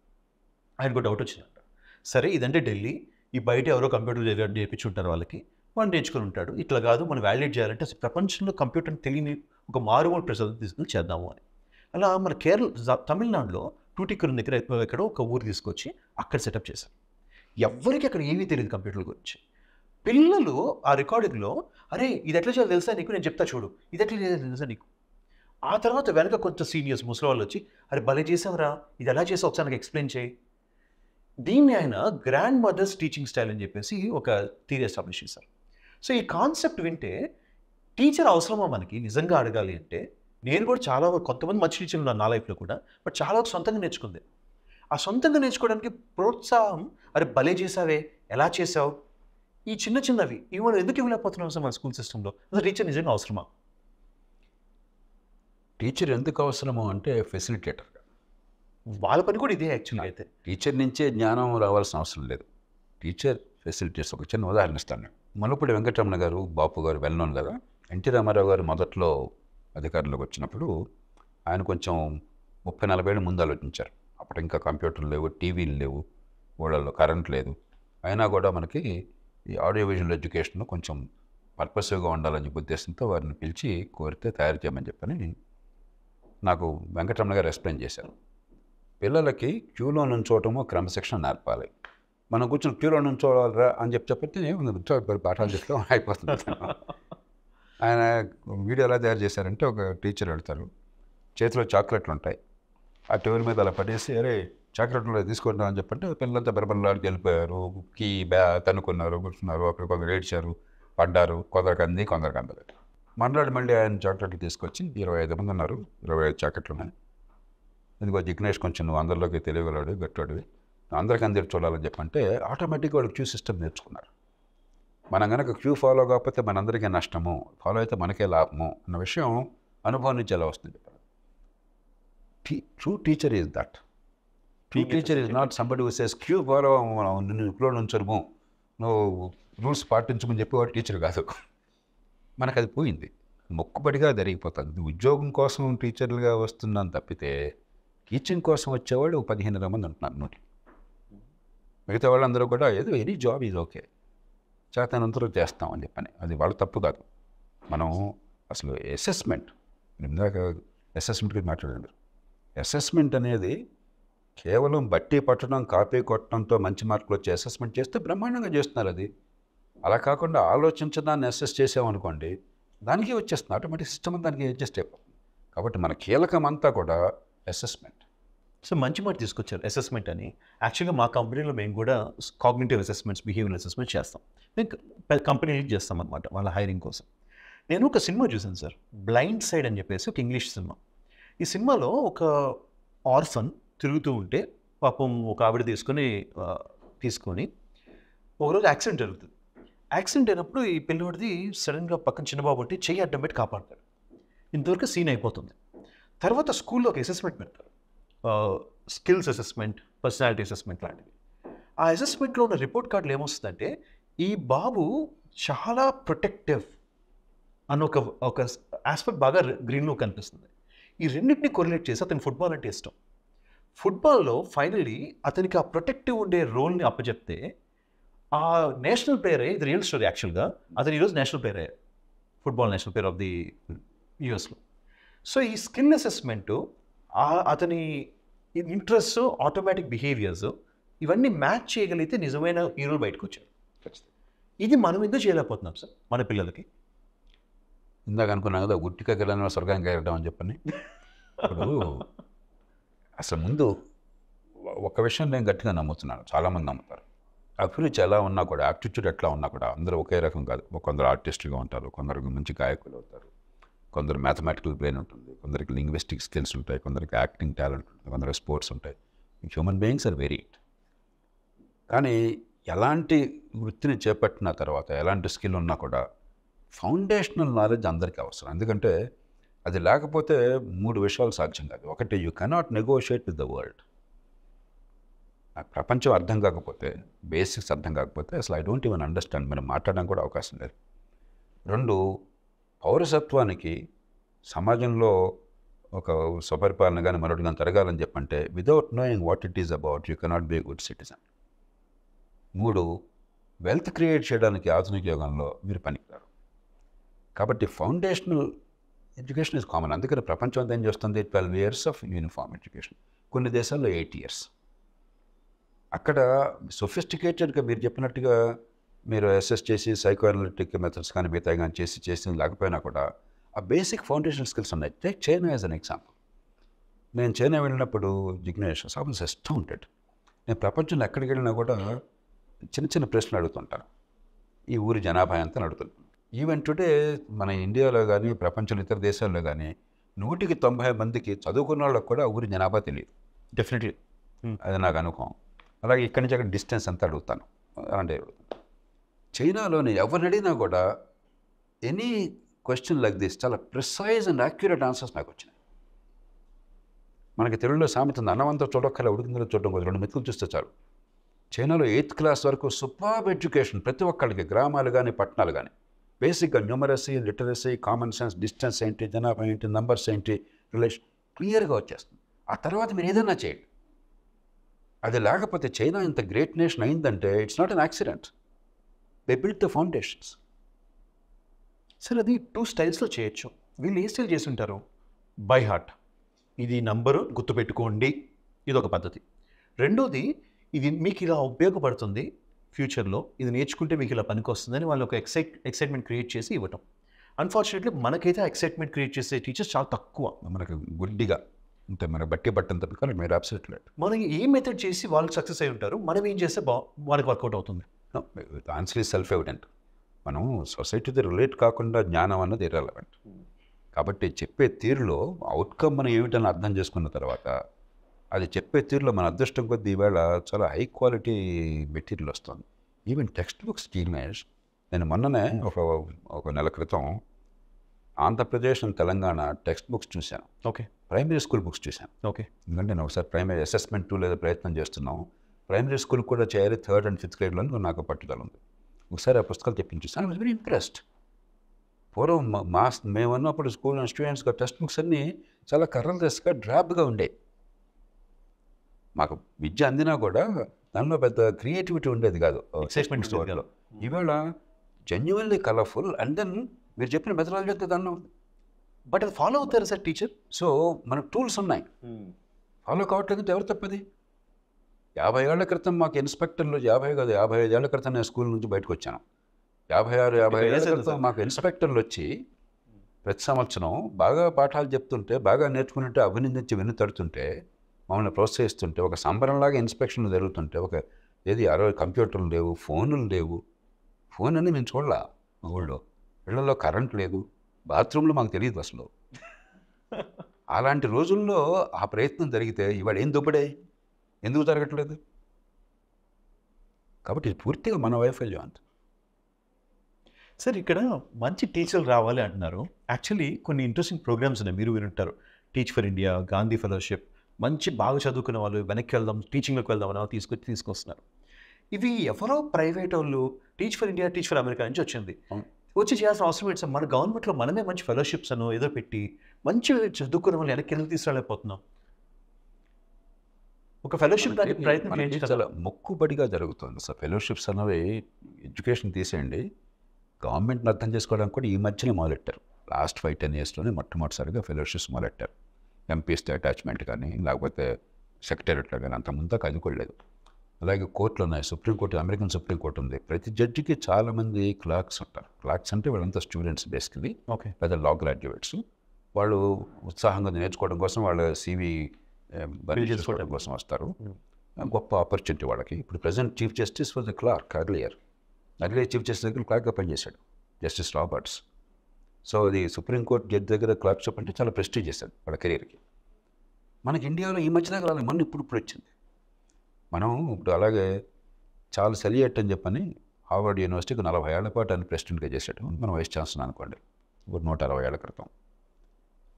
ఆయనకు డౌట్ వచ్చిందంట, సరే ఇదంటే ఢిల్లీ, ఈ బయట ఎవరో కంప్యూటర్ నేర్పించుంటారు వాళ్ళకి, వాడు నేర్చుకుని ఉంటాడు. ఇట్లా కాదు, మనం వ్యాలిడేట్ చేయాలంటే అసలు ప్రపంచంలో కంప్యూటర్ని తెలియని ఒక మారుమూల ప్రజలు తీసుకుని చేద్దాము అని. అలా మన తమిళనాడులో టూటికరం దగ్గర ఎక్కడో ఒక ఊరు తీసుకొచ్చి అక్కడ సెటప్ చేశారు. ఎవ్వరికి అక్కడ ఏమీ తెలియదు కంప్యూటర్ల గురించి. పిల్లలు ఆ రికార్డింగ్లో, అరే ఇది ఎట్లా చేయాలో తెలుసా నీకు, నేను చెప్తా చూడు, ఇది ఎట్లా చేయాలో తెలుసా నీకు. ఆ తర్వాత వెనక కొంత సీనియర్స్ ముసలి వాళ్ళు వచ్చి, అరే భలే చేసావురా, ఇది ఎలా చేసావు ఒకసారి నాకు ఎక్స్ప్లెయిన్ చేయి. దీన్ని ఆయన గ్రాండ్ మదర్స్ టీచింగ్ స్టైల్ అని చెప్పేసి ఒక థియరీ ఎస్టాబ్లిష్ చేశారు. సో ఈ కాన్సెప్ట్ వింటే టీచర్ అవసరమా మనకి నిజంగా అడగాలి అంటే, నేను కూడా కొంతమంది మంచి టీచర్లు ఉన్నారు నా లైఫ్లో కూడా, బట్ చాలా వరకు సొంతంగా నేర్చుకుంది. ఆ సొంతంగా నేర్చుకోవడానికి ప్రోత్సాహం, అరే భలే చేసావే, ఎలా చేసావు, ఈ చిన్నవి ఇవి మనం ఎందుకు ఇవ్వలేకపోతున్నాం సార్ మన స్కూల్ సిస్టంలో? అసలు టీచర్ నిజంగా అవసరమా? టీచర్ ఎందుకు అవసరమో అంటే ఫెసిలిటేటర్. వాళ్ళ పని కూడా ఇదే యాక్చువల్గా. అయితే టీచర్ నుంచే జ్ఞానం రావాల్సిన అవసరం లేదు. Teacher facilitates. ఒక చిన్న ఉదాహరణ ఇస్తాను. మనుపూడి వెంకటరమణ గారు, బాపు గారు వెల్ నోన్ కదా. ఎన్టీ రామారావు గారు మొదట్లో అధికారంలోకి వచ్చినప్పుడు ఆయన కొంచెం 30-40 ఏళ్ళ ముందు ఆలోచించారు. అప్పుడు ఇంకా కంప్యూటర్లు లేవు, టీవీలు లేవు, ఊళ్ళల్లో కరెంట్ లేదు. అయినా కూడా మనకి ఈ ఆడియో విజువల్ ఎడ్యుకేషన్లో కొంచెం పర్పసివ్గా ఉండాలని చెప్పి ఉద్దేశంతో వారిని పిలిచి కోరితే తయారు చేయమని చెప్పని నాకు వెంకటరమణ గారు ఎక్స్ప్లెయిన్ చేశారు. పిల్లలకి క్యూలో నుంచోవటము క్రమశిక్షణ నేర్పాలి. మనం కూర్చొని క్యూలో నుంచోవాలరా అని చెప్తే పాఠాలు చెప్తాం అయిపోతుంది. ఆయన వీడియో ఎలా తయారు చేశారంటే, ఒక టీచర్ వెళ్తారు, చేతిలో చాక్లెట్లు ఉంటాయి, ఆ టేబుల్ మీద అలా పడేసి అరే చాక్లెట్లు తీసుకుంటాం అని చెప్పంటే పిల్లలంతా బెరబెరలాడికి వెళ్ళిపోయారు, తన్నుకున్నారు, కూర్చున్నారు, అక్కడ కొందరు ఏడ్చారు, పడ్డారు, కొందరికి అంది, కొందరికి అందలేదు. మళ్ళీ ఆయన చాక్లెట్లు తీసుకొచ్చి 25 మంది ఉన్నారు, 25 చాక్లెట్లు ఉన్నాయి, ఇదిగో జిగ్నేష్ కొంచెం నువ్వు అందరిలోకి తెలియగలడు, గట్టాడివి, అందరికీ అందరు చూడాలని చెప్పంటే ఆటోమేటిక్గా వాళ్ళు క్యూ సిస్టమ్ నేర్చుకున్నారు. మనం కనుక క్యూ ఫాలో కాకపోతే మనందరికీ నష్టము, ఫాలో అయితే మనకే లాభము అన్న విషయం అనుభవం నుంచి ఎలా వస్తుంది. True teacher is that. True teacher is not somebody who says queue follow, నిన్ను క్యూలో నుంచము, నువ్వు రూల్స్ పాటించమని చెప్పేవాడు టీచర్ కాదు. మనకు అది పోయింది, మొక్కుబడిగా జరిగిపోతుంది. ఉద్యోగం కోసం టీచర్లుగా వస్తున్నాను తప్పితే టీచింగ్ కోసం వచ్చేవాళ్ళు 15 మంది ఉంటున్నారు నోటి. మిగతా వాళ్ళందరూ కూడా ఏదో ఎనీ జాబ్ ఈజ్ ఓకే, చేతనంతరం చేస్తాం అని చెప్పని, అది వాళ్ళ తప్పు కాదు. మనం అసలు అసెస్మెంట్, ఇందాక అసెస్మెంట్ గురించి మాట్లాడారు. అసెస్మెంట్ అనేది కేవలం బట్టి పట్టడం, కాపీ కొట్టడంతో మంచి మార్కులు వచ్చే అసెస్మెంట్ చేస్తే బ్రహ్మాండంగా చేస్తున్నారు. అది అలా కాకుండా ఆలోచించడాన్ని అసెస్ చేసామనుకోండి, దానికి వచ్చేస్తుంది ఆటోమేటిక్ సిస్టమ్, దానికి అడ్జస్ట్ అయిపోతుంది. కాబట్టి మన కీలకం అంతా కూడా అసెస్మెంట్. సో మంచి మాట తీసుకొచ్చారు అసెస్మెంట్ అని. యాక్చువల్గా మా కంపెనీలో మేము కూడా కాగ్నిటివ్ అసెస్మెంట్స్, బిహేవియరల్ అసెస్మెంట్ చేస్తాం. మేము కంపెనీకి చేస్తాం అనమాట వాళ్ళ హైరింగ్ కోసం. నేను ఒక సినిమా చూసాను సార్, బ్లైండ్ సైడ్ అని చెప్పేసి, ఒక ఇంగ్లీష్ సినిమా. ఈ సినిమాలో ఒక ఆర్ఫన్ తిరుగుతూ ఉంటే పాపం ఒక ఆవిడ తీసుకొని ఒకరోజు యాక్సిడెంట్ జరుగుతుంది. యాక్సిడెంట్ అయినప్పుడు ఈ పిల్లవాడిది సడన్గా పక్కన చిన్నబాబు ఉంటే చెయ్యి అడ్డం పెట్టి కాపాడతాడు. ఇంతవరకు సీన్ అయిపోతుంది. తర్వాత స్కూల్లో ఒక అసెస్మెంట్ పెడతారు, స్కిల్స్ అసెస్మెంట్, పర్సనాలిటీ అసెస్మెంట్ లాంటివి. ఆ అసెస్మెంట్లో ఉన్న రిపోర్ట్ కార్డులు ఏమొస్తుందంటే, ఈ బాబు చాలా ప్రొటెక్టివ్ అన్న ఒక ఆస్పెక్ట్ బాగా గ్రీన్లో కనిపిస్తుంది. ఈ రెండింటిని కొరిలేట్ చేసి అతనికి ఫుట్బాల్ అంటే ఇష్టం. ఫుట్బాల్లో ఫైనల్లీ అతనికి ఆ ప్రొటెక్టివ్ ఉండే రోల్ని అప్పచెప్తే ఆ నేషనల్ ప్లేయర్ అయ్యే, ఇది రియల్ స్టోరీ యాక్చువల్గా, అతను ఈరోజు నేషనల్ ప్లేయర్ అయ్యారు, football national player of the యూఎస్లో. సో ఈ స్కిల్ అసెస్మెంటు, అతని ఇంట్రెస్ట్, ఆటోమేటిక్ బిహేవియర్స్, ఇవన్నీ మ్యాచ్ చేయగలిగితే నిజమైన హీరోలు బయటకు వచ్చారు. ఇది మనం ఎందుకు చేయలేకపోతున్నాం సార్ మన పిల్లలకి? ఇందాక అనుకున్నాం కదా, గుట్టిగా గెలని స్వర్గానికి వెళ్ళడం అని చెప్పని. ఇప్పుడు అసలు ముందు ఒక విషయం నేను గట్టిగా నమ్ముతున్నాను, చాలామంది నమ్ముతారు. అభిరుచి ఎలా ఉన్నా కూడా, యాప్టిట్యూడ్ ఎట్లా ఉన్నా కూడా అందరూ ఒకే రకం కాదు. కొందరు ఆర్టిస్ట్గా ఉంటారు, కొందరు మంచి గాయకులు అవుతారు, కొందరు మ్యాథమెటికల్ బ్రెయిన్ ఉంటుంది, కొందరికి లింగ్విస్టిక్ స్కిల్స్ ఉంటాయి, కొందరికి యాక్టింగ్ టాలెంట్ ఉంటుంది, కొందరికి స్పోర్ట్స్ ఉంటాయి. Human beings are varied. కానీ ఎలాంటి వృత్తిని చేపట్టిన తర్వాత, ఎలాంటి స్కిల్ ఉన్నా కూడా ఫౌండేషనల్ నాలెడ్జ్ అందరికీ అవసరం. ఎందుకంటే అది లేకపోతే 3 విషయాలు సాధ్యం కాదు. ఒకటి, you cannot negotiate with the world. ప్రపంచం అర్థం కాకపోతే, బేసిక్స్ అర్థం కాకపోతే అసలు ఐ డోంట్ ఈవెన్ అండర్స్టాండ్, మనం మాట్లాడడానికి కూడా అవకాశం లేదు. 2, పౌరసత్వానికి సమాజంలో ఒక స్వపరిపాలన కానీ మరొకటి కానీ జరగాలని చెప్పంటే, without knowing what it is about you cannot be a good citizen. 3, wealth create చేయడానికి ఆధునిక యుగంలో మీరు పనికిరారు. కాబట్టి ఫౌండేషనల్ ఎడ్యుకేషన్ ఇస్ కామన్. అందుకని ప్రపంచం అంతా ఏం చేస్తుంది, 12 years ఆఫ్ యూనిఫామ్ ఎడ్యుకేషన్, కొన్ని దేశాల్లో 8 years. అక్కడ సొఫిస్టికేటెడ్గా మీరు చెప్పినట్టుగా మీరు అసెస్ చేసి సైకో అనలిటిక్ మెథడ్స్ కానీ మిగతా కానీ చేసి లేకపోయినా కూడా ఆ బేసిక్ ఫౌండేషన్ స్కిల్స్ ఉన్నాయి. Take China as an example. నేను చైనా వెళ్ళినప్పుడు జిగ్నేష్ సాబన్స్ అస్టౌంటెడ్. నేను ప్రపంచంలో ఎక్కడికి వెళ్ళినా కూడా చిన్న చిన్న ప్రశ్నలు అడుగుతుంటాను, ఈ ఊరి జనాభా ఎంత అడుగుతుంటాను. ఈవెన్ టుడే మన ఇండియాలో కానీ ప్రపంచంలో ఇతర దేశాల్లో కానీ 100కి 90 మందికి చదువుకున్న వాళ్ళకి కూడా ఊరి జనాభా తెలియదు. డెఫినెట్లీ అది నాకు అనుభవం. అలాగే ఇక్కడి నుంచి అక్కడ డిస్టెన్స్ అంతా అడుగుతాను, అలాంటి చైనాలోని ఎవరిని అడిగినా కూడా ఎనీ క్వశ్చన్ లైక్ దిస్ చాలా ప్రిసైజ్ అండ్ యాక్యురేట్ ఆన్సర్స్ నాకు వచ్చినాయి. మనకి తెలుగులో సామెత ఉంది, అన్నవంతా చూడక్కల ఉడికిందో చూడడం కోసం 2 మెతుకులు చూస్తే చాలు. చైనాలో 8th class వరకు సూపర్బ్ ఎడ్యుకేషన్, ప్రతి ఒక్కరికి, గ్రామాలు కానీ పట్టణాలు కానీ, బేసిక్గా numeracy, literacy, common sense, distance ఏంటి, జనాభా ఏంటి, నంబర్స్ ఏంటి, రిలేషన్, క్లియర్గా వచ్చేస్తుంది. ఆ తర్వాత మీరు ఏదైనా చేయండి. అది లేకపోతే చైనా ఇంత గ్రేట్ నేషన్ అయిందంటే it's not an accident. They built the foundations. Sir అది 2 స్టైల్స్లో చేయొచ్చు. వీళ్ళు ఏ స్టైల్ చేసి ఉంటారు? బై హార్ట్, ఇది నంబరు గుర్తుపెట్టుకోండి, ఇది ఒక పద్ధతి. రెండోది, ఇది మీకు ఇలా ఉపయోగపడుతుంది ఫ్యూచర్లో, ఇది నేర్చుకుంటే మీకు ఇలా పనికి వస్తుందని వాళ్ళు ఒక ఎక్సైట్మెంట్ క్రియేట్ చేసి ఇవ్వటం. అన్ఫార్చునేట్లీ మనకైతే ఆ ఎక్సైట్మెంట్ క్రియేట్ చేసే టీచర్స్ చాలా తక్కువ. మనకు గుడ్డిగా అంటే మన బట్టి బట్టంత కానీ మీరు అబ్సల్యూట్లీ రైట్. మనం ఏ మెథడ్ చేసి వాళ్ళకి సక్సెస్ అయి ఉంటారు, మనం ఏం చేస్తే వాళ్ళకి వర్కౌట్ అవుతుంది. Answer is self evident. మనం సొసైటీతో రిలేట్ కాకుండా జ్ఞానం అన్నది ఇర్రెలవెంట్. కాబట్టి చెప్పే తీరులో అవుట్కమ్ మనం ఏమిటని అర్థం చేసుకున్న తర్వాత అది చెప్పే తీరులో మన అదృష్టం కొద్దీ ఈవేళ చాలా హై క్వాలిటీ మెటీరియల్ వస్తుంది. Even text books teenage. నేను మొన్ననే ఒక నెల క్రితం Andhra Pradesh and Telangana text books చూశాను. ఓకే. ప్రైమరీ స్కూల్ బుక్స్ చూశాను. ఓకే. ఎందుకంటే నేను ఒకసారి ప్రైమరీ అసెస్మెంట్ టూల్ ఏదో ప్రయత్నం చేస్తున్నాం. ప్రైమరీ స్కూల్ కూడా చేయాలి, 3rd and 5th గ్రేడ్లో నాకు పట్టుదల ఉంది. ఒకసారి ఆ పుస్తకాలు తెప్పించి చూసాను. I was very impressed. పూర్వం మేము ఉన్నప్పుడు స్కూల్ స్టూడెంట్స్గా టెక్స్ట్ బుక్స్ అన్నీ చాలా కర్రలు తెస్గా డ్రాప్గా ఉండే. మాకు విద్య అందినా కూడా దానిలో పెద్ద క్రియేటివిటీ ఉండేది కాదు. ఎక్సైట్మెంట్ స్టోరీలో ఈవేళ జెన్యున్లీ కలర్ఫుల్ అండ్ దెన్ మీరు చెప్పిన మెథడాలజీ అయితే దానిలో ఉంది. బట్ అది ఫాలో అవుతారు సార్ టీచర్? సో మనకు టూల్స్ ఉన్నాయి, ఫాలో కావట్లేదంటే ఎవరు తప్పది? 50 ఏళ్ల క్రితం మాకు ఇన్స్పెక్టర్లు, 50 కాదు 55 ఏళ్ల క్రితం నేను స్కూల్ నుంచి బయటకు వచ్చాను. 56-57 ఏళ్ల క్రితం మాకు ఇన్స్పెక్టర్లు వచ్చి ప్రతి సంవత్సరం బాగా పాఠాలు చెప్తుంటే, బాగా నేర్చుకుంటుంటే, అభినందించి వెన్నుతడుతుంటే, మమ్మల్ని ప్రోత్సహిస్తుంటే, ఒక సంబరంలాగా ఇన్స్పెక్షన్లు జరుగుతుంటే, ఒక 60 కంప్యూటర్లు లేవు, ఫోన్లు లేవు. ఫోన్ అని మేము చూడలా. మా ఊళ్ళో ఇళ్లలో కరెంట్ లేదు, బాత్రూంలో మాకు తెలియదు అసలు. అలాంటి రోజుల్లో ఆ ప్రయత్నం జరిగితే ఇవాళ ఏం దుబ్బడే, ఎందుకు జరగట్లేదు? కాబట్టి ఇది పూర్తిగా మన వైఫల్యం అంత. సార్ ఇక్కడ మంచి టీచర్లు రావాలి అంటున్నారు. యాక్చువల్లీ కొన్ని ఇంట్రెస్టింగ్ ప్రోగ్రామ్స్ ఉన్నాయి, మీరు వినుంటారు. Teach for India, Gandhi fellowship, మంచి బాగా చదువుకున్న వాళ్ళు వెనక్కి వెళ్దాం, టీచింగ్లోకి వెళ్దాం అని తీసుకొస్తున్నారు. ఇవి ఎవరో ప్రైవేట్ వాళ్ళు teach for India, teach for America నుంచి వచ్చింది. వచ్చి చేయాల్సిన అవసరం ఏంటి సార్? మన గవర్నమెంట్లో మనమే మంచి ఫెలోషిప్స్ అనో ఏదో పెట్టి మంచి చదువుకున్న వాళ్ళు వెనక్కి ఎందుకు తీసుకురాలేకపోతున్నాం? ఒక ఫెలోషిప్ దానికి ప్రయత్నం చేయించి చాలా మొక్కుబడిగా జరుగుతుంది సార్. ఫెలోషిప్స్ అనేవి ఎడ్యుకేషన్ తీసేయండి, గవర్నమెంట్ని అర్థం చేసుకోవడానికి కూడా ఈ మధ్యనే మొదలెట్టారు. లాస్ట్ 5-10 ఇయర్స్లోనే మొట్టమొదటిసారిగా ఫెలోషిప్స్ మొదలెట్టారు. ఎంపీస్తో అటాచ్మెంట్ కానీ, లేకపోతే సెక్రటేరియట్లో కానీ, అంత ముందుకు అది కూడా లేదు. అలాగే కోర్టులు ఉన్నాయి. సుప్రీంకోర్టు, అమెరికన్ సుప్రీంకోర్టు ఉంది. ప్రతి జడ్జికి చాలామంది క్లర్క్స్ ఉంటారు. క్లర్క్స్ అంటే వాళ్ళంతా స్టూడెంట్స్ బేసికలీ, ఓకే, పెద్ద లా గ్రాడ్యుయేట్స్. వాళ్ళు ఉత్సాహంగా నేర్చుకోవడం కోసం, వాళ్ళ CV చేసుకోవడం కోసం వస్తారు. గొప్ప ఆపర్చునిటీ వాళ్ళకి. ఇప్పుడు present chief justice was a clerk earlier chief justice దగ్గర క్లార్క్గా పనిచేశాడు, జస్టిస్ రాబర్ట్స్. సో అది సుప్రీంకోర్టు జడ్జి దగ్గర క్లర్క్షిప్ అంటే చాలా ప్రెస్టీజ్ చేశాడు వాళ్ళ కెరీర్కి. మనకి ఇండియాలో ఈ మధ్య దగ్గర మన ఇప్పుడు వచ్చింది. మనం ఇప్పుడు అలాగే చార్లెస్ ఎలియట్ అని చెప్పని హార్వర్డ్ యూనివర్సిటీకి 40 ఏళ్ల పాటు ఆయన ప్రెసిడెంట్గా చేశాడు. మనం వైస్ ఛాన్సలర్ అనుకోండి, ఇప్పుడు 160 ఏళ్ల క్రితం.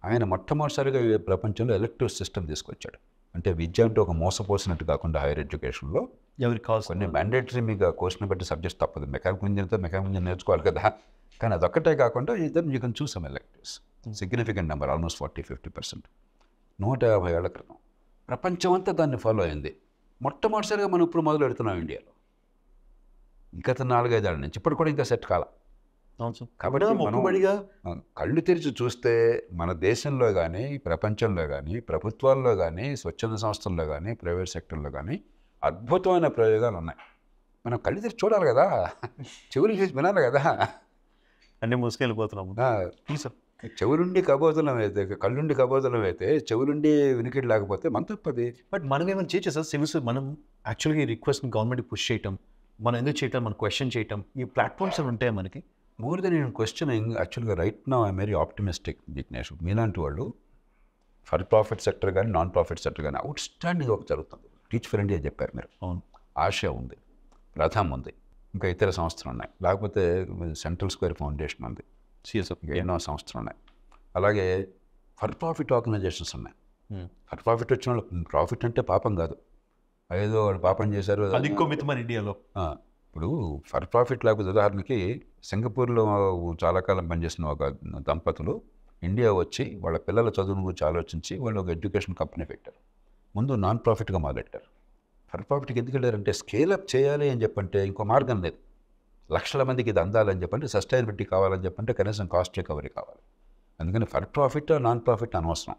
ఆయన మొట్టమొదటిసారిగా ప్రపంచంలో ఎలెక్టివ్ సిస్టమ్ తీసుకొచ్చాడు. అంటే విద్య అంటే ఒక మోసపోసినట్టు కాకుండా హైయర్ ఎడ్యుకేషన్లో ఎవరికి కావాల్సిన కొన్ని మ్యాండేటరీ మీకు కోర్సుని బట్టి సబ్జెక్ట్ తప్పదు. మెకానికల్ ఇంజనీర్ నేర్చుకోవాలి కదా. కానీ అదొక్కటే కాకుండా ఇద్దరు you can choose some electives. Significant number, almost 40-50%. 150 ఏళ్ల క్రితం ప్రపంచం అంతా దాన్ని ఫాలో అయింది. మొట్టమొదటిసారిగా మనం ఇప్పుడు మొదలు పెడుతున్నాం ఇండియాలో. గత 4-5 ఏళ్ళ నుంచి ఇప్పుడు కూడా ఇంకా సెట్ కాల. కాబట్టి మనం కళ్ళు తెరిచి చూస్తే మన దేశంలో కానీ, ప్రపంచంలో కానీ, ప్రభుత్వాల్లో కానీ, స్వచ్ఛంద సంస్థల్లో కానీ, ప్రైవేట్ సెక్టర్లో కానీ అద్భుతమైన ప్రయోగాలు ఉన్నాయి. మనం కళ్ళు తెరిచి చూడాలి కదా, చెవులు చేసి వినాలి కదా. అన్నీ మూసుకెళ్ళిపోతున్నాము. చెవులుండి కబోతులం అయితే, కళ్ళుండి కబోతులం అయితే, చెవులుండి వినికిడి లేకపోతే మన తప్పది. బట్ మనం ఏమైనా చేయొచ్చు సార్? సివిల్స్ మనం యాక్చువల్గా ఈ రిక్వెస్ట్ గవర్నమెంట్కి పుష్ చేయటం, మనం ఎందుకు చేయటం, మనం క్వశ్చన్ చేయటం, ఈ ప్లాట్ఫామ్స్ ఉంటాయి మనకి. మోర్ దెన్ నేను క్వశ్చనింగ్ యాక్చువల్గా right now I'm very optimistic జిజ్ఞాసు. మీలాంటి వాళ్ళు ఫర్ ప్రాఫిట్ సెక్టర్ కానీ, నాన్ ప్రాఫిట్ సెక్టర్ కానీ అవుట్ స్టాండింగ్ ఒక జరుగుతుంది. టీచ్ ఫర్ ఇండియా చెప్పారు మీరు, అవును. ఆశా ఉంది, ప్రథమ్ ఉంది, ఇంకా ఇతర సంస్థలు ఉన్నాయి. లేకపోతే సెంట్రల్ స్క్వేర్ ఫౌండేషన్ ఉంది, ఎన్నో సంస్థలు ఉన్నాయి. అలాగే ఫర్ ప్రాఫిట్ ఆర్గనైజేషన్స్ ఉన్నాయి. ఫర్ ప్రాఫిట్ వచ్చిన వాళ్ళు, ప్రాఫిట్ అంటే పాపం కాదు, ఏదో వాళ్ళు పాపం చేశారు అది ఇంకో మిత్ మన ఇండియాలో. ఇప్పుడు ఫర్ ప్రాఫిట్ లేకపోతే ఉదాహరణకి సింగపూర్లో చాలా కాలం పనిచేసిన ఒక దంపతులు ఇండియా వచ్చి వాళ్ళ పిల్లల చదువును గురించి ఆలోచించి వాళ్ళు ఒక ఎడ్యుకేషన్ కంపెనీ పెట్టారు. ముందు నాన్ ప్రాఫిట్గా మొదలెట్టారు. ఫర్ ప్రాఫిట్కి ఎందుకు వెళ్ళారంటే స్కేలప్ చేయాలి అని చెప్పంటే ఇంకో మార్గం లేదు. లక్షల మందికి ఇది అందాలని చెప్పంటే సస్టైనబిలిటీ కావాలని చెప్పంటే కనీసం కాస్ట్ రికవరీ కావాలి. అందుకని ఫర్ ప్రాఫిట్ నాన్ ప్రాఫిట్ అనవసరం.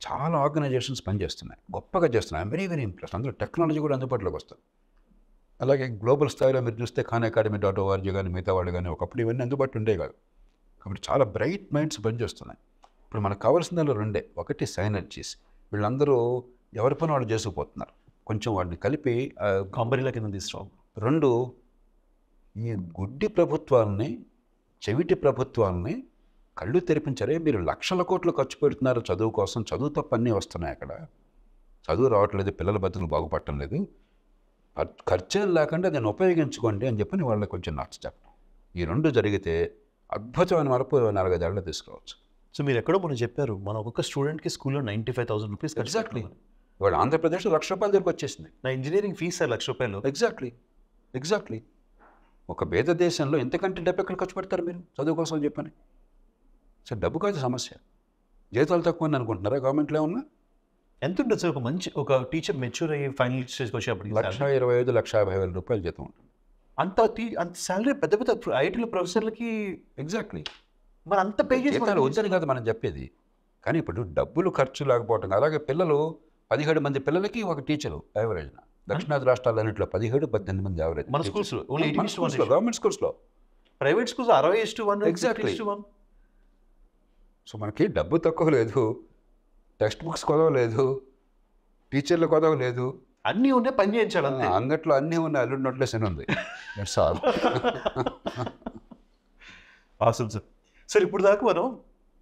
చాలా ఆర్గనైజేషన్స్ పనిచేస్తున్నాయి, గొప్పగా చేస్తున్నాయి. I'm very very impress. అందులో టెక్నాలజీ కూడా అందుబాటులోకి వస్తుంది. అలాగే గ్లోబల్ స్థాయిలో మీరు చూస్తే khanacademy.org కానీ మిగతా వాళ్ళు కానీ ఒకప్పుడు ఇవన్నీ అందుబాటులో ఉండే కాదు. కాబట్టి చాలా బ్రైట్ మైండ్స్ పనిచేస్తున్నాయి. ఇప్పుడు మనకు కావాల్సిన రెండే. ఒకటి సైనర్జీస్. వీళ్ళందరూ ఎవరి పని వాళ్ళు చేసుకుపోతున్నారు. కొంచెం వాడిని కలిపి కంపెనీల కింద తీసుకురావు. రెండు, ఈ గుడ్డి ప్రభుత్వాలని, చెవిటి ప్రభుత్వాలని కళ్ళు తెరిపించరే. మీరు లక్షల కోట్లు ఖర్చు పెడుతున్నారు చదువు కోసం, చదువు తప్ప అన్నీ వస్తున్నాయి అక్కడ. చదువు రావట్లేదు, పిల్లల బతుకులు బాగుపడటం లేదు. ఖర్చేం లేకుండా దాన్ని ఉపయోగించుకోండి అని చెప్పని వాళ్ళకి కొంచెం నచ్చ చెప్పడం. ఈ రెండు జరిగితే అద్భుతమైన మార్పు 4-5 ఏళ్ళలో తీసుకోవచ్చు. సో మీరు ఎక్కడో మనం చెప్పారు, మన ఒక్కొక్క స్టూడెంట్కి స్కూల్లో 95,000 రూపీస్ ఎగ్జాక్ట్లీ. ఇవాళ ఆంధ్రప్రదేశ్లో ₹1,00,000 దగ్గరికి వచ్చేసింది. నా ఇంజనీరింగ్ ఫీజు ₹1,00,000. ఎగ్జాక్ట్లీ. ఒక పేద దేశంలో ఎంతకంటే డబ్బు ఎక్కడ ఖర్చు పెడతారు మీరు చదువు కోసం చెప్పని? సో డబ్బు కాదు సమస్య. జీతాలు తక్కువ అని అనుకుంటున్నారా గవర్నమెంట్లో ఏమన్నా? ఎంత ఉంటుంది సార్ ఒక టీచర్ మెచ్యూర్ అయ్యి ఫైనల్ స్టేజ్కి వచ్చేప్పటికి? ₹1,25,000 ₹1,50,000 జీతం ఉంటుంది. అంత శాలరీ పెద్ద పెద్ద ఐటీలో ప్రొఫెసర్లకి. ఎగ్జాక్ట్లీ. మరి అంత పే చేసి జీతాలు వద్దని కాదు మనం చెప్పేది, కానీ ఇప్పుడు డబ్బులు ఖర్చు లేకపోవటం. అలాగే పిల్లలు 17 మంది పిల్లలకి ఒక టీచరు యావరేజ్న. దక్షిణాది రాష్ట్రాలన్నింటిలో 17-18 మంది యావరేజ్. మన స్కూల్స్లో ఓన్లీ గవర్నమెంట్ స్కూల్స్లో. Private schools 60:1. ఎగ్జాక్ట్లీ. సో మనకి డబ్బు తక్కువ లేదు, టెక్స్ట్ బుక్స్ కొదవ లేదు, టీచర్ల కొదవ లేదు, అన్నీ ఉన్నాయి, పని చేయించాలి అంతే. అంగట్లో అన్నీ ఉన్నాయి, అల్లుడి నోట్లో శని ఉంది. That's all. Awesome sir. Sir ఇప్పుడు దాకా మనం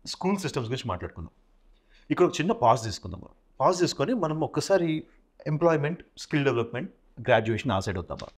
స్కూల్ సిస్టమ్స్ గురించి మాట్లాడుకుందాం. ఇక్కడ ఒక చిన్న పాజ్ తీసుకుందాం. పాజ్ తీసుకొని మనం ఒక్కసారి ఎంప్లాయ్మెంట్, స్కిల్ డెవలప్మెంట్, గ్రాడ్యుయేషన్ ఆ సైడ్ వద్దాం.